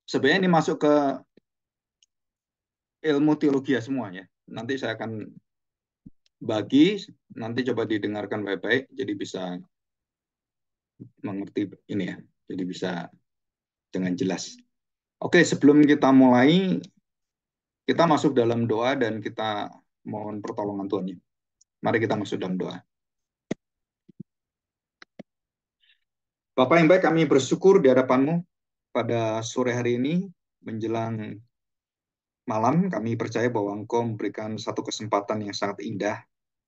Sebenarnya ini masuk ke ilmu teologi ya semua ya. Nanti saya akan bagi, nanti coba didengarkan baik-baik, jadi bisa mengerti ini ya. Jadi bisa dengan jelas. Oke, sebelum kita mulai, kita masuk dalam doa dan kita mohon pertolongan Tuhan ya. Mari kita masuk dalam doa. Bapak yang baik, kami bersyukur di hadapan-Mu pada sore hari ini menjelang malam. Kami percaya bahwa Engkau memberikan satu kesempatan yang sangat indah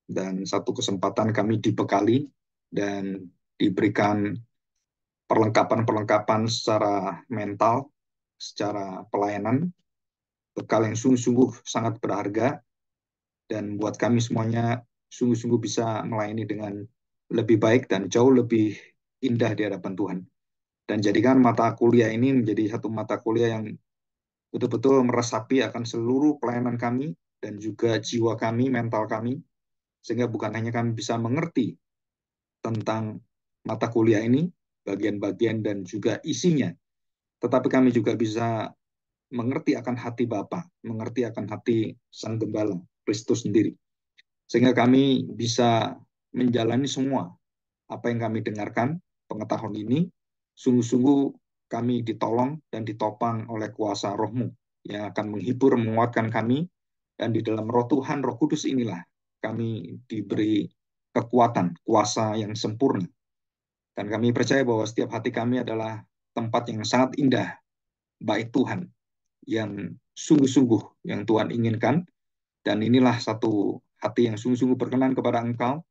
dan satu kesempatan kami dibekali dan diberikan perlengkapan-perlengkapan secara mental, secara pelayanan, bekal yang sungguh-sungguh sangat berharga dan buat kami semuanya sungguh-sungguh bisa melayani dengan lebih baik dan jauh lebih indah di hadapan Tuhan. Dan jadikan mata kuliah ini menjadi satu mata kuliah yang betul-betul meresapi akan seluruh pelayanan kami dan juga jiwa kami, mental kami, sehingga bukan hanya kami bisa mengerti tentang mata kuliah ini, bagian-bagian dan juga isinya, tetapi kami juga bisa mengerti akan hati Bapa, mengerti akan hati Sang Gembala, Kristus sendiri. Sehingga kami bisa menjalani semua apa yang kami dengarkan, pengetahuan ini, sungguh-sungguh kami ditolong dan ditopang oleh kuasa Roh-Mu yang akan menghibur, menguatkan kami, dan di dalam Roh Tuhan, Roh Kudus inilah kami diberi kekuatan, kuasa yang sempurna. Dan kami percaya bahwa setiap hati kami adalah tempat yang sangat indah, baik Tuhan, yang sungguh-sungguh yang Tuhan inginkan, dan inilah satu hati yang sungguh-sungguh berkenan kepada Engkau.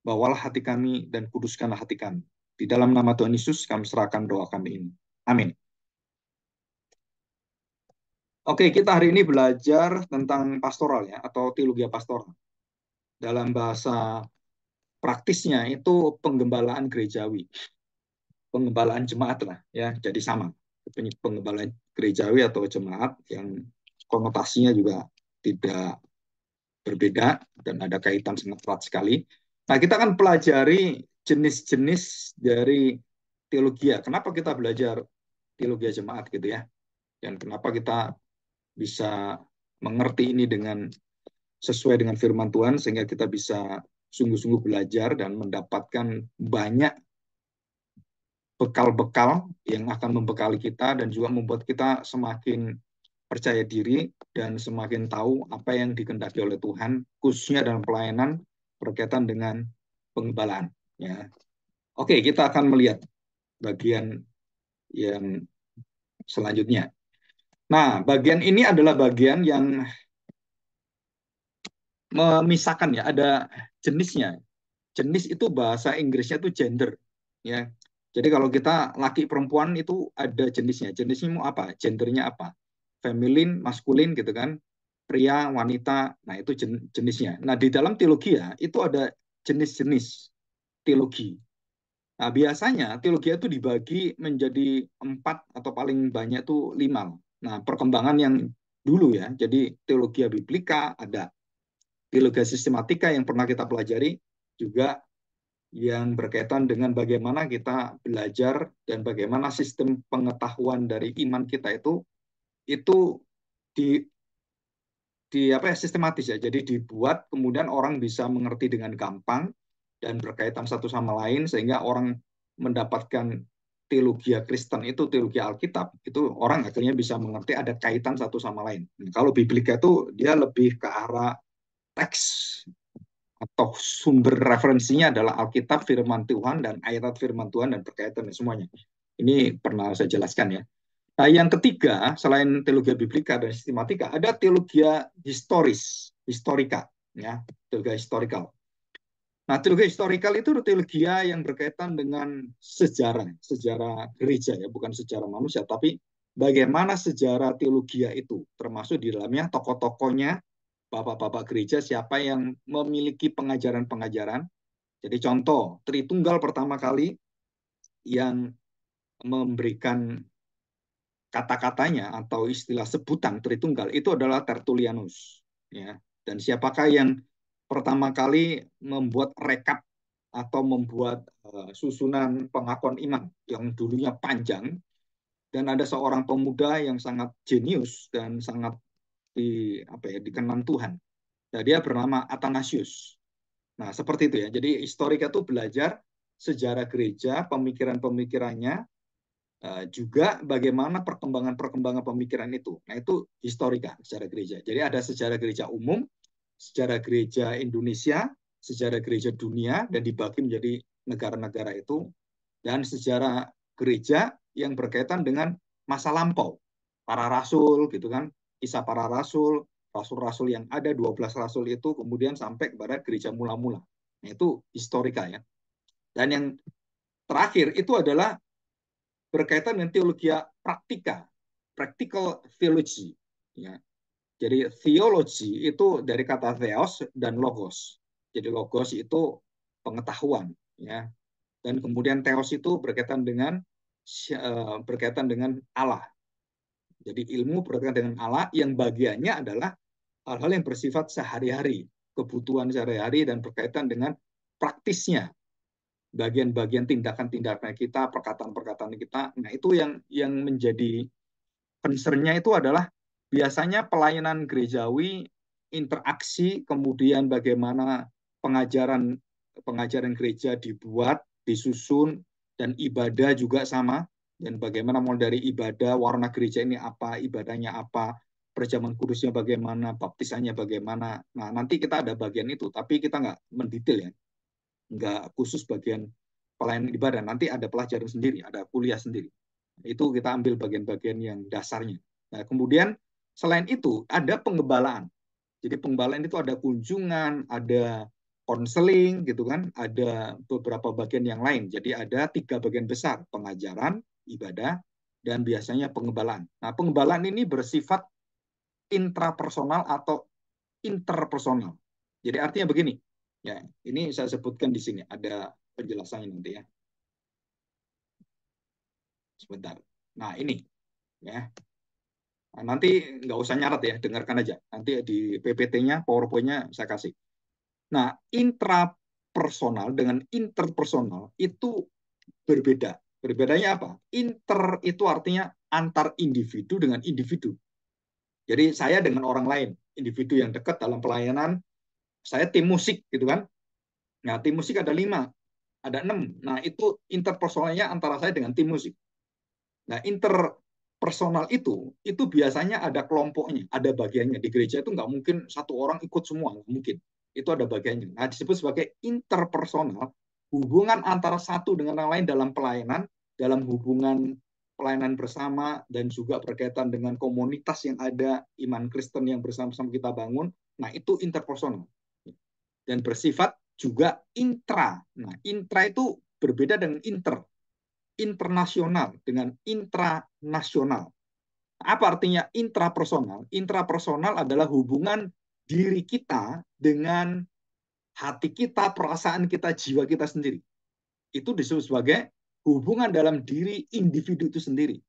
Bawalah hati kami dan kuduskanlah hati kami. Di dalam nama Tuhan Yesus kami serahkan doa kami ini. Amin. Oke, kita hari ini belajar tentang pastoral ya, atau teologi pastoral. Dalam bahasa praktisnya itu penggembalaan gerejawi. Penggembalaan jemaat lah ya, jadi sama. Penggembalaan gerejawi atau jemaat yang konotasinya juga tidak berbeda dan ada kaitan sangat erat sekali. Nah, kita akan pelajari jenis-jenis dari teologi. Kenapa kita belajar teologi jemaat gitu ya? Dan kenapa kita bisa mengerti ini dengan sesuai dengan firman Tuhan sehingga kita bisa sungguh-sungguh belajar dan mendapatkan banyak bekal-bekal yang akan membekali kita dan juga membuat kita semakin percaya diri dan semakin tahu apa yang dikehendaki oleh Tuhan, khususnya dalam pelayanan berkaitan dengan pengembalaan. Ya. Oke, kita akan melihat bagian yang selanjutnya. Nah, bagian ini adalah bagian yang memisahkan ya, ada jenisnya. Jenis itu bahasa Inggrisnya itu gender. Ya. Jadi kalau kita laki perempuan itu ada jenisnya. Jenisnya mau apa? Gendernya apa? Feminin, maskulin gitu kan. Pria, wanita. Nah, itu jenisnya. Nah, di dalam teologi ya, itu ada jenis-jenis teologi. Nah, biasanya teologi itu dibagi menjadi 4 atau paling banyak itu 5. Nah, perkembangan yang dulu ya. Jadi teologi biblika ada, teologi sistematika yang pernah kita pelajari juga yang berkaitan dengan bagaimana kita belajar dan bagaimana sistem pengetahuan dari iman kita itu di apa ya sistematis ya. Jadi dibuat kemudian orang bisa mengerti dengan gampang dan berkaitan satu sama lain sehingga orang mendapatkan teologi Kristen itu teologi Alkitab itu orang akhirnya bisa mengerti ada kaitan satu sama lain. Nah, kalau Biblika itu dia lebih ke arah teks atau sumber referensinya adalah Alkitab, firman Tuhan, dan ayat firman Tuhan, dan berkaitan dengan semuanya. Ini pernah saya jelaskan ya. Nah, yang ketiga, selain teologi biblika dan sistematika, ada teologi historika. Ya, teologi historikal. Nah, teologi historikal itu teologi yang berkaitan dengan sejarah gereja ya, bukan sejarah manusia, tapi bagaimana sejarah teologi itu, termasuk di dalamnya tokoh-tokohnya, bapak-bapak gereja, siapa yang memiliki pengajaran-pengajaran. Jadi contoh, Tritunggal pertama kali yang memberikan kata-katanya atau istilah sebutan Tritunggal itu adalah Tertullianus. Ya. Dan siapakah yang pertama kali membuat rekap atau membuat susunan pengakuan iman yang dulunya panjang, dan ada seorang pemuda yang sangat jenius dan sangat dikenang Tuhan. Nah, dia bernama Athanasius. Nah, seperti itu ya. Jadi historika itu belajar sejarah gereja, pemikiran-pemikirannya, juga bagaimana perkembangan-perkembangan pemikiran itu. Nah, itu historika sejarah gereja. Jadi ada sejarah gereja umum, sejarah gereja Indonesia, sejarah gereja dunia, dan dibagi menjadi negara-negara itu, dan sejarah gereja yang berkaitan dengan masa lampau. Para rasul, gitu kan, kisah para rasul, rasul-rasul yang ada, 12 rasul itu, kemudian sampai kepada gereja mula-mula. Nah, itu historika ya. Dan yang terakhir itu adalah berkaitan dengan teologi praktika, practical theology. Ya. Jadi teologi itu dari kata theos dan logos. Jadi logos itu pengetahuan, ya. Dan kemudian theos itu berkaitan dengan Allah. Jadi ilmu berkaitan dengan Allah yang bagiannya adalah hal-hal yang bersifat sehari-hari, kebutuhan sehari-hari dan berkaitan dengan praktisnya, bagian-bagian tindakan-tindakan kita, perkataan-perkataan kita. Nah, itu yang menjadi concern-nya itu adalah biasanya pelayanan gerejawi, interaksi, kemudian bagaimana pengajaran pengajaran gereja dibuat, disusun, dan ibadah juga sama. Dan bagaimana mulai dari ibadah, warna gereja ini apa, ibadahnya apa, perjamuan kudusnya bagaimana, baptisannya bagaimana. Nah, nanti kita ada bagian itu, tapi kita nggak mendetail ya, nggak khusus bagian pelayanan ibadah. Nanti ada pelajaran sendiri, ada kuliah sendiri. Itu kita ambil bagian-bagian yang dasarnya. Nah, kemudian selain itu ada penggembalaan. Jadi penggembalaan itu ada kunjungan, ada konseling gitu kan, ada beberapa bagian yang lain. Jadi ada 3 bagian besar, pengajaran, ibadah, dan biasanya penggembalaan. Nah, penggembalaan ini bersifat intrapersonal atau interpersonal. Jadi artinya begini, ya ini saya sebutkan di sini, ada penjelasannya nanti ya. Sebentar. Nah ini, ya. Nah, nanti nggak usah nyarat ya, dengarkan aja. Nanti di PPT-nya, PowerPoint-nya saya kasih. Nah, intrapersonal dengan interpersonal itu berbeda. Berbedanya apa? Inter itu artinya antar individu dengan individu. Jadi saya dengan orang lain, individu yang dekat dalam pelayanan, saya tim musik gitu kan. Nah, tim musik ada 5, ada 6. Nah, itu interpersonalnya antara saya dengan tim musik. Nah, interpersonal itu biasanya ada kelompoknya, ada bagiannya. Di gereja itu nggak mungkin satu orang ikut semua, nggak mungkin. Itu ada bagiannya. Nah, disebut sebagai interpersonal, hubungan antara satu dengan yang lain dalam pelayanan, dalam hubungan pelayanan bersama, dan juga berkaitan dengan komunitas yang ada, iman Kristen yang bersama-sama kita bangun. Nah, itu interpersonal. Dan bersifat juga intra. Nah, intra itu berbeda dengan inter. Internasional dengan intranasional. Apa artinya intrapersonal? Intrapersonal adalah hubungan diri kita dengan hati kita, perasaan kita, jiwa kita sendiri. Itu disebut sebagai hubungan dalam diri individu itu sendiri.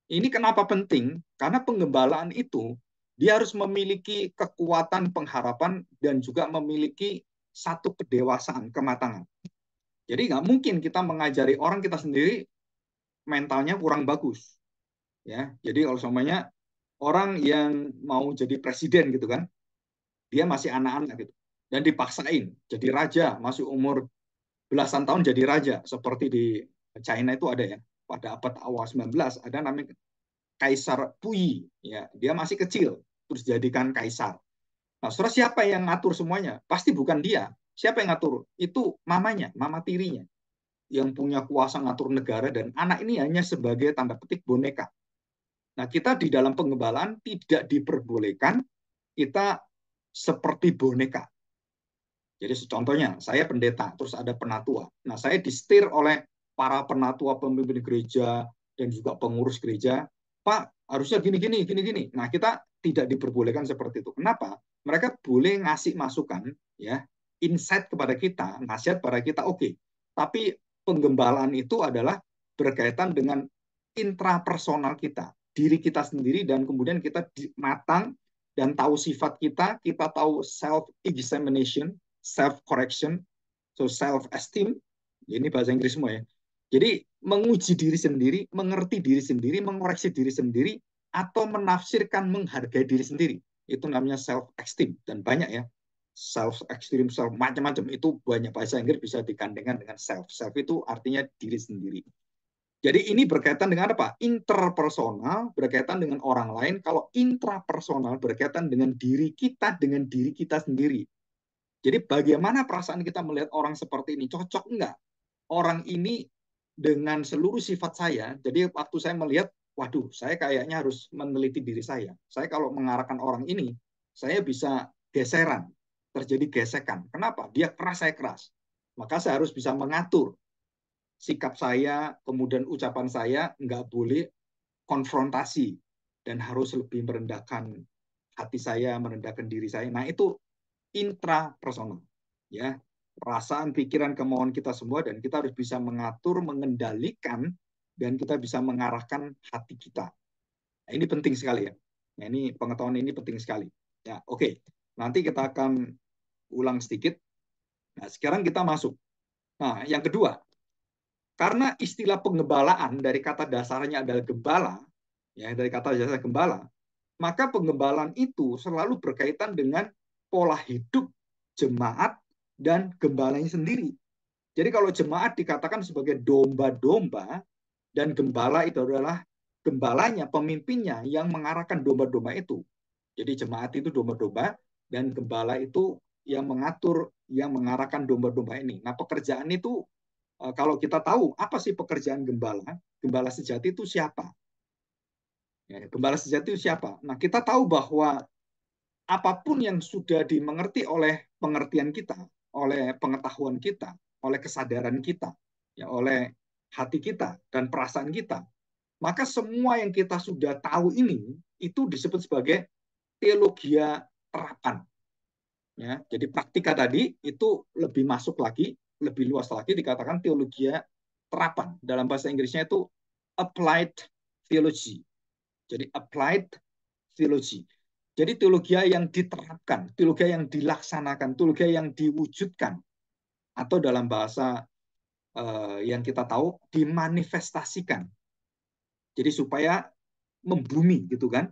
Ini kenapa penting? Karena penggembalaan itu dia harus memiliki kekuatan pengharapan dan juga memiliki satu kedewasaan, kematangan. Jadi nggak mungkin kita mengajari orang kita sendiri mentalnya kurang bagus. Ya, jadi kalau semuanya orang yang mau jadi presiden gitu kan, dia masih anak-anak gitu, dan dipaksain jadi raja, masih umur belasan tahun jadi raja, seperti di China itu ada ya, pada abad awal 19 ada namanya Kaisar Puyi, ya, dia masih kecil, terus jadikan kaisar. Nah, terus siapa yang ngatur semuanya? Pasti bukan dia. Siapa yang ngatur? Itu mamanya, mama tirinya, yang punya kuasa ngatur negara, dan anak ini hanya sebagai tanda petik boneka. Nah, kita di dalam penggembalaan tidak diperbolehkan kita seperti boneka. Jadi contohnya, saya pendeta, terus ada penatua. Nah, saya disetir oleh para penatua, pemimpin gereja, dan juga pengurus gereja. Pak, harusnya gini-gini, gini-gini. Nah, kita tidak diperbolehkan seperti itu. Kenapa? Mereka boleh ngasih masukan, ya, insight kepada kita, nasihat pada kita, oke. Tapi penggembalaan itu adalah berkaitan dengan intrapersonal kita, diri kita sendiri, dan kemudian kita matang dan tahu sifat kita tahu self-examination, self-correction, So self-esteem, ini bahasa Inggris semua ya. Jadi menguji diri sendiri, mengerti diri sendiri, mengoreksi diri sendiri, atau menafsirkan menghargai diri sendiri. Itu namanya self-esteem. Dan banyak ya. Self-esteem, self macam-macam. Itu banyak bahasa Inggris bisa digandengkan dengan self. Self itu artinya diri sendiri. Jadi ini berkaitan dengan apa? Interpersonal berkaitan dengan orang lain. Kalau intrapersonal berkaitan dengan diri kita sendiri. Jadi bagaimana perasaan kita melihat orang seperti ini? Cocok enggak? Orang ini dengan seluruh sifat saya. Jadi waktu saya melihat, waduh, saya kayaknya harus meneliti diri saya. Saya kalau mengarahkan orang ini, saya bisa geseran, terjadi gesekan. Kenapa? Dia keras, saya keras. Maka saya harus bisa mengatur sikap saya, kemudian ucapan saya nggak boleh konfrontasi dan harus lebih merendahkan hati saya, merendahkan diri saya. Nah, itu intrapersonal. Ya, perasaan, pikiran, kemauan kita semua dan kita harus bisa mengatur, mengendalikan dan kita bisa mengarahkan hati kita. Nah, ini penting sekali ya. Nah, ini pengetahuan ini penting sekali. Ya, oke. Nanti kita akan ulang sedikit. Nah, sekarang kita masuk. Nah, yang kedua, karena istilah penggembalaan dari kata dasarnya adalah gembala, ya dari kata dasar gembala, maka penggembalaan itu selalu berkaitan dengan pola hidup jemaat dan gembalanya sendiri. Jadi kalau jemaat dikatakan sebagai domba-domba dan gembala itu adalah gembalanya, pemimpinnya yang mengarahkan domba-domba itu. Jadi jemaat itu domba-domba dan gembala itu yang mengatur, yang mengarahkan domba-domba ini. Nah, pekerjaan itu kalau kita tahu apa sih pekerjaan gembala, gembala sejati itu siapa? Ya, gembala sejati itu siapa? Nah, kita tahu bahwa apapun yang sudah dimengerti oleh pengertian kita, oleh pengetahuan kita, oleh kesadaran kita, ya, oleh hati kita dan perasaan kita, maka semua yang kita sudah tahu ini itu disebut sebagai teologia terapan. Ya, jadi praktika tadi itu lebih masuk lagi, lebih luas lagi dikatakan teologia terapan. Dalam bahasa Inggrisnya itu applied theology. Jadi applied theology. Jadi teologi yang diterapkan, teologi yang dilaksanakan, teologi yang diwujudkan, atau dalam bahasa yang kita tahu dimanifestasikan. Jadi supaya membumi gitu kan.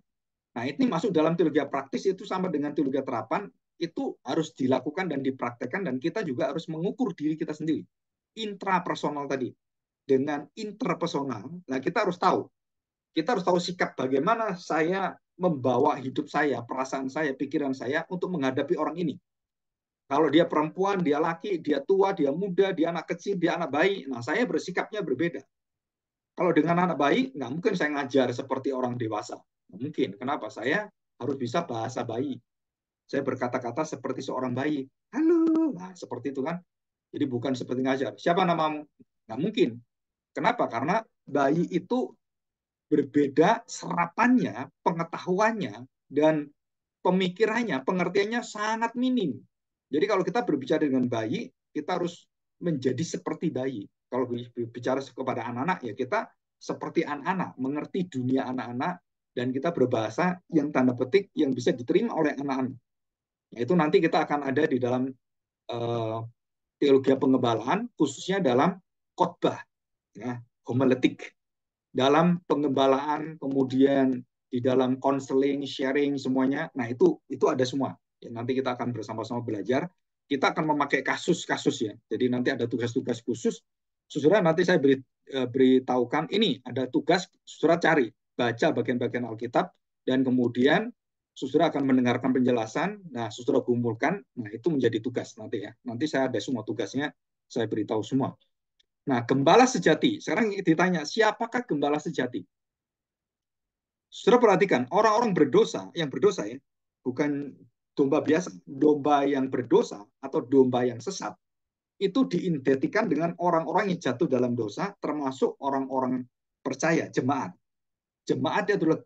Nah, ini masuk dalam teologi praktis itu sama dengan teologi terapan, itu harus dilakukan dan dipraktekkan dan kita juga harus mengukur diri kita sendiri. Intrapersonal tadi. Dengan interpersonal, nah kita harus tahu. Kita harus tahu sikap bagaimana saya membawa hidup saya, perasaan saya, pikiran saya untuk menghadapi orang ini. Kalau dia perempuan, dia laki, dia tua, dia muda, dia anak kecil, dia anak bayi, nah saya bersikapnya berbeda. Kalau dengan anak bayi, nggak mungkin saya ngajar seperti orang dewasa. Nggak mungkin. Kenapa? Saya harus bisa bahasa bayi. Saya berkata-kata seperti seorang bayi. Halo, nah seperti itu kan. Jadi bukan seperti ngajar. Siapa namamu? Nggak mungkin. Kenapa? Karena bayi itu berbeda serapannya, pengetahuannya, dan pemikirannya, pengertiannya sangat minim. Jadi kalau kita berbicara dengan bayi, kita harus menjadi seperti bayi. Kalau bicara kepada anak-anak, ya kita seperti anak-anak, mengerti dunia anak-anak, dan kita berbahasa yang tanda petik yang bisa diterima oleh anak-anak. Itu nanti kita akan ada di dalam teologi pengembalaan, khususnya dalam khotbah, ya, homiletik. Dalam pengembalaan, kemudian di dalam konseling, sharing semuanya. Nah, itu ada semua. Ya, nanti kita akan bersama-sama belajar. Kita akan memakai kasus-kasus ya. Jadi nanti ada tugas-tugas khusus. Saudara nanti saya beritahukan ini ada tugas saudara cari, baca bagian-bagian Alkitab dan kemudian saudara akan mendengarkan penjelasan. Nah, saudara kumpulkan. Nah, itu menjadi tugas nanti ya. Nanti saya ada semua tugasnya, saya beritahu semua. Nah, gembala sejati. Sekarang ditanya, siapakah gembala sejati? Saudara perhatikan, orang-orang berdosa, yang berdosa ya, bukan domba biasa, domba yang berdosa atau domba yang sesat, itu diidentikan dengan orang-orang yang jatuh dalam dosa, termasuk orang-orang percaya, jemaat. Jemaat itu adalah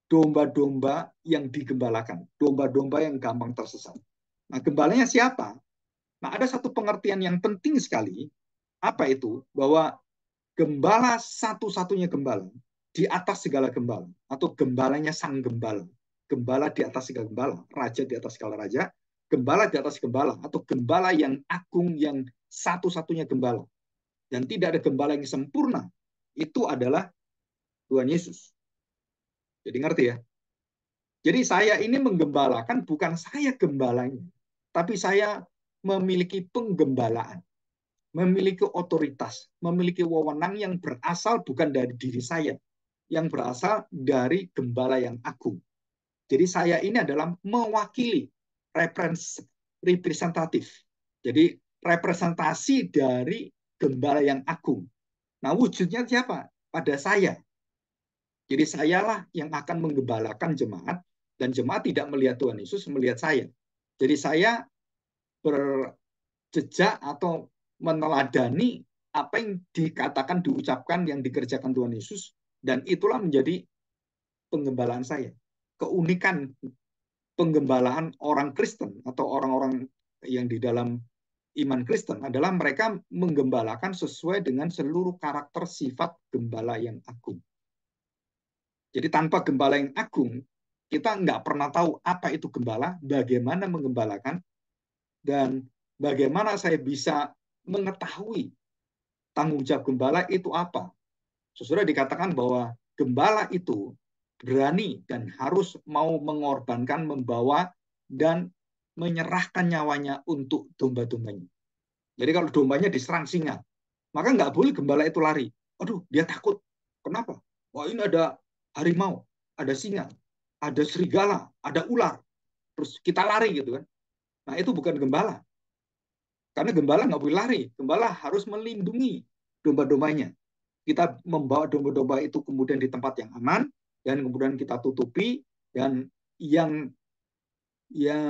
domba-domba yang digembalakan, domba-domba yang gampang tersesat. Nah, gembalanya siapa? Nah, ada satu pengertian yang penting sekali, apa itu? Bahwa gembala satu-satunya gembala di atas segala gembala, atau gembalanya sang gembala. Gembala di atas segala gembala, raja di atas segala raja, gembala di atas gembala, atau gembala yang agung, yang satu-satunya gembala. Dan tidak ada gembala yang sempurna. Itu adalah Tuhan Yesus. Jadi ngerti ya? Jadi saya ini menggembalakan, bukan saya gembalanya. Tapi saya memiliki penggembalaan. Memiliki otoritas. Memiliki wewenang yang berasal bukan dari diri saya. Yang berasal dari gembala yang agung. Jadi saya ini adalah mewakili representatif. Jadi representasi dari gembala yang agung. Nah, wujudnya siapa? Pada saya. Jadi sayalah yang akan menggembalakan jemaat dan jemaat tidak melihat Tuhan Yesus, melihat saya. Jadi saya berjejak atau meneladani apa yang dikatakan, diucapkan, yang dikerjakan Tuhan Yesus, dan itulah menjadi penggembalaan saya. Keunikan penggembalaan orang Kristen atau orang-orang yang di dalam iman Kristen adalah mereka menggembalakan sesuai dengan seluruh karakter sifat gembala yang agung. Jadi tanpa gembala yang agung, kita nggak pernah tahu apa itu gembala, bagaimana menggembalakan, dan bagaimana saya bisa mengetahui tanggung jawab gembala itu apa. Sesudah dikatakan bahwa gembala itu berani dan harus mau mengorbankan, membawa, dan menyerahkan nyawanya untuk domba-dombanya. Jadi kalau dombanya diserang singa, maka nggak boleh gembala itu lari. Aduh, dia takut. Kenapa? Wah, ini ada harimau, ada singa, ada serigala, ada ular. Terus kita lari gitu kan. Nah, itu bukan gembala. Karena gembala nggak boleh lari. Gembala harus melindungi domba-dombanya. Kita membawa domba-domba itu kemudian di tempat yang aman, dan kemudian kita tutupi, dan yang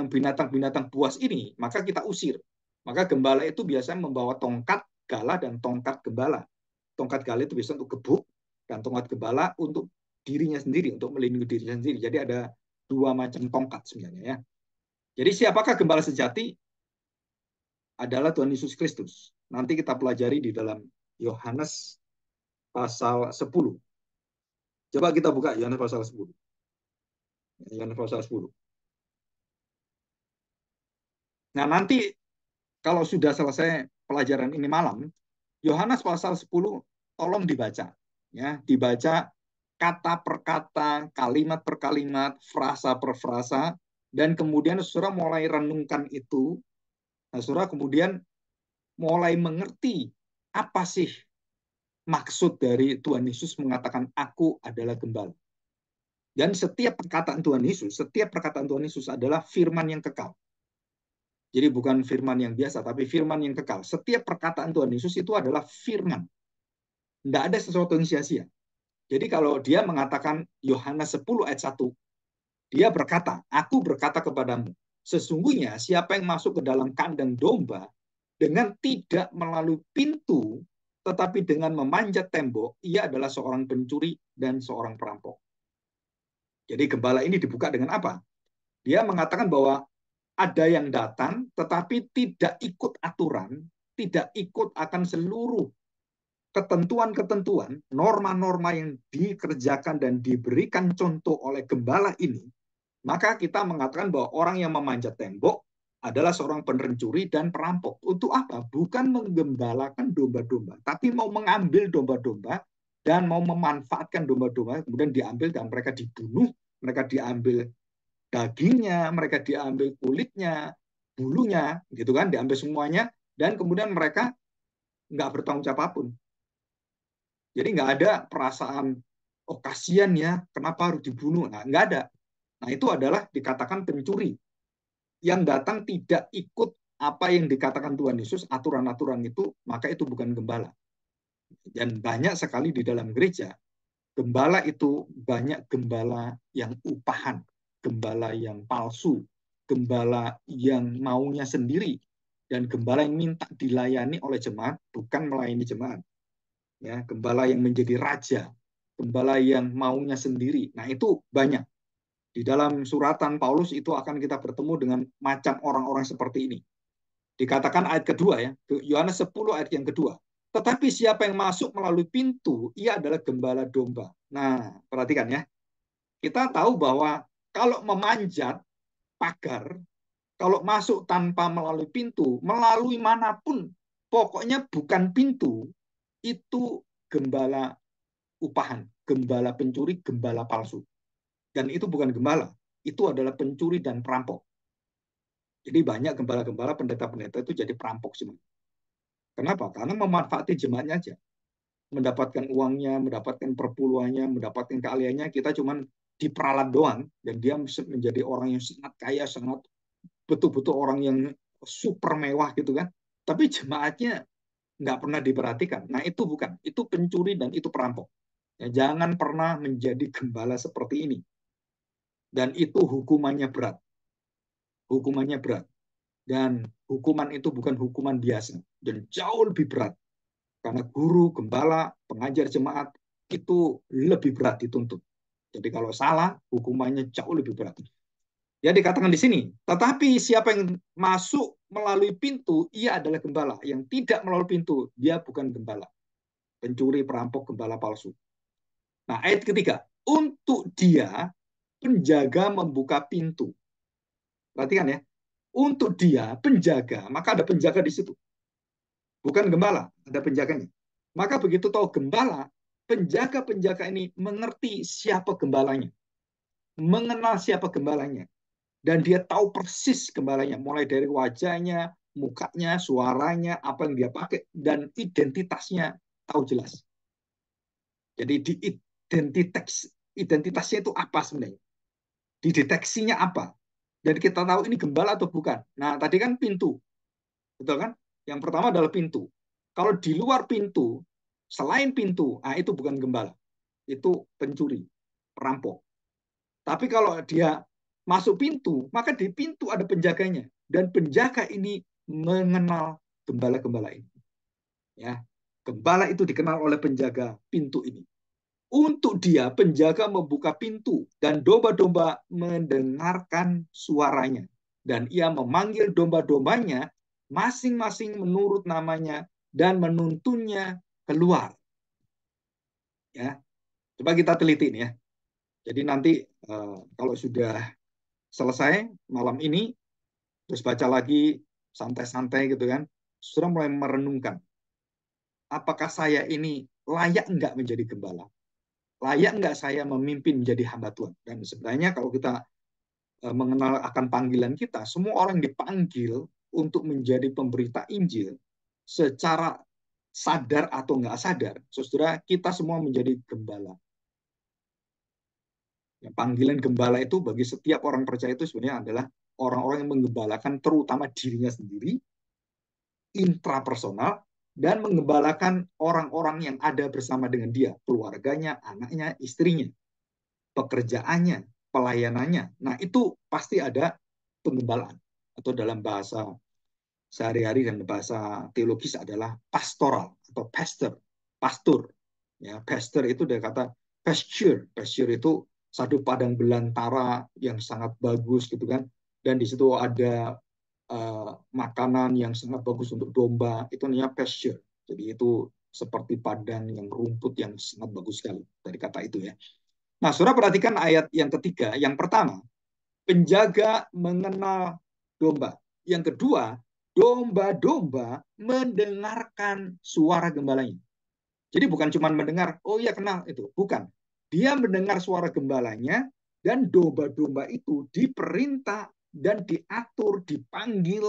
binatang-binatang buas ini, maka kita usir. Maka gembala itu biasanya membawa tongkat gala dan tongkat gembala. Tongkat gala itu bisa untuk gebuk, dan tongkat gembala untuk dirinya sendiri, untuk melindungi dirinya sendiri. Jadi ada dua macam tongkat sebenarnya ya. Jadi siapakah gembala sejati? Adalah Tuhan Yesus Kristus. Nanti kita pelajari di dalam Yohanes pasal 10. Coba kita buka Yohanes pasal 10. Yohanes pasal 10. Nah, nanti kalau sudah selesai pelajaran ini malam, Yohanes pasal 10 tolong dibaca. Ya, dibaca kata per kata, kalimat per kalimat, frasa per frasa, dan kemudian saudara mulai renungkan itu. Nah, saudara kemudian mulai mengerti apa sih maksud dari Tuhan Yesus mengatakan aku adalah gembala. Dan setiap perkataan Tuhan Yesus adalah firman yang kekal. Jadi bukan firman yang biasa, tapi firman yang kekal. Setiap perkataan Tuhan Yesus itu adalah firman. Tidak ada sesuatu yang sia-sia. Jadi kalau dia mengatakan Yohanes 10 ayat 1, dia berkata, aku berkata kepadamu, sesungguhnya siapa yang masuk ke dalam kandang domba dengan tidak melalui pintu, tetapi dengan memanjat tembok, ia adalah seorang pencuri dan seorang perampok. Jadi gembala ini dibuka dengan apa? Dia mengatakan bahwa ada yang datang tetapi tidak ikut aturan, tidak ikut akan seluruh ketentuan-ketentuan, norma-norma yang dikerjakan dan diberikan contoh oleh gembala ini, maka kita mengatakan bahwa orang yang memanjat tembok adalah seorang pencuri dan perampok. Untuk apa? Bukan menggembalakan domba-domba, tapi mau mengambil domba-domba dan mau memanfaatkan domba-domba, kemudian diambil dan mereka dibunuh, mereka diambil dagingnya, mereka diambil kulitnya, bulunya, gitu kan, diambil semuanya, dan kemudian mereka nggak bertanggung jawab apapun. Jadi nggak ada perasaan, oh kasihan ya, kenapa harus dibunuh? Nah, nggak ada. Nah, itu adalah dikatakan pencuri. Yang datang tidak ikut apa yang dikatakan Tuhan Yesus, aturan-aturan itu, maka itu bukan gembala. Dan banyak sekali di dalam gereja, gembala itu banyak gembala yang upahan, gembala yang palsu, gembala yang maunya sendiri, dan gembala yang minta dilayani oleh jemaat, bukan melayani jemaat. Ya, gembala yang menjadi raja, gembala yang maunya sendiri. Nah, itu banyak. Di dalam suratan Paulus itu akan kita bertemu dengan macam orang-orang seperti ini. Dikatakan ayat kedua ya, Yohanes 10 ayat yang kedua. Tetapi siapa yang masuk melalui pintu, ia adalah gembala domba. Nah, perhatikan ya. Kita tahu bahwa kalau memanjat pagar, kalau masuk tanpa melalui pintu, melalui manapun Pokoknya bukan pintu, itu gembala upahan, gembala pencuri, gembala palsu. Dan itu bukan gembala, itu adalah pencuri dan perampok. Jadi banyak gembala-gembala, pendeta-pendeta itu jadi perampok semua. Kenapa? Karena memanfaati jemaatnya aja. Mendapatkan uangnya, mendapatkan perpuluhannya, mendapatkan keahliannya, kita cuman diperalat doang. Dan dia menjadi orang yang sangat kaya, sangat betul-betul orang yang super mewah gitu kan. Tapi jemaatnya nggak pernah diperhatikan. Nah itu bukan, itu pencuri dan itu perampok. Ya, jangan pernah menjadi gembala seperti ini. Dan itu hukumannya berat. Hukumannya berat. Dan hukuman itu bukan hukuman biasa. Dan jauh lebih berat. Karena guru, gembala, pengajar jemaat itu lebih berat dituntut. Jadi kalau salah, hukumannya jauh lebih berat. Ya dikatakan di sini, tetapi siapa yang masuk melalui pintu, ia adalah gembala. Yang tidak melalui pintu, dia bukan gembala. Pencuri, perampok, gembala palsu. Nah, ayat ketiga, untuk dia penjaga membuka pintu. Perhatikan ya, untuk dia penjaga, maka ada penjaga di situ. Bukan gembala, ada penjaganya. Maka begitu tahu gembala, penjaga-penjaga ini mengerti siapa gembalanya, mengenal siapa gembalanya, dan dia tahu persis gembalanya, mulai dari wajahnya, mukanya, suaranya, apa yang dia pakai, dan identitasnya tahu jelas. Jadi di identitasnya itu apa sebenarnya? Dideteksinya apa? Dan kita tahu ini gembala atau bukan. Nah, tadi kan pintu, betul kan? Yang pertama adalah pintu. Kalau di luar pintu, selain pintu, nah itu bukan gembala. Itu pencuri, perampok. Tapi kalau dia masuk pintu, maka di pintu ada penjaganya. Dan penjaga ini mengenal gembala-gembala ini. Ya, gembala itu dikenal oleh penjaga pintu ini. Untuk dia, penjaga membuka pintu dan domba-domba mendengarkan suaranya. Dan ia memanggil domba-dombanya masing-masing menurut namanya dan menuntunnya keluar. Ya, coba kita teliti ya. Jadi nanti kalau sudah selesai malam ini, terus baca lagi santai-santai gitu kan, sudah mulai merenungkan, apakah saya ini layak enggak menjadi gembala? Layak enggak saya memimpin menjadi hamba Tuhan? Dan sebenarnya kalau kita mengenal akan panggilan kita, semua orang dipanggil untuk menjadi pemberita Injil secara sadar atau enggak sadar. Saudara, kita semua menjadi gembala. Ya, panggilan gembala itu bagi setiap orang percaya itu sebenarnya adalah orang-orang yang menggembalakan terutama dirinya sendiri, intrapersonal, dan menggembalakan orang-orang yang ada bersama dengan dia, keluarganya, anaknya, istrinya, pekerjaannya, pelayanannya. Nah, itu pasti ada penggembalaan. Atau dalam bahasa sehari-hari dan bahasa teologis adalah pastoral atau pastor. Ya, pastor itu dari kata pasture. Pasture itu satu padang belantara yang sangat bagus gitu kan. Dan di situ ada makanan yang sangat bagus untuk domba. Itu namanya pasture. Jadi itu seperti padang yang rumput yang sangat bagus sekali dari kata itu ya. Nah, saudara perhatikan ayat yang ketiga. Yang pertama, penjaga mengenal domba. Yang kedua, domba-domba mendengarkan suara gembalanya. Jadi bukan cuma mendengar, oh iya kenal itu. Bukan. Dia mendengar suara gembalanya dan domba-domba itu diperintah dan diatur, dipanggil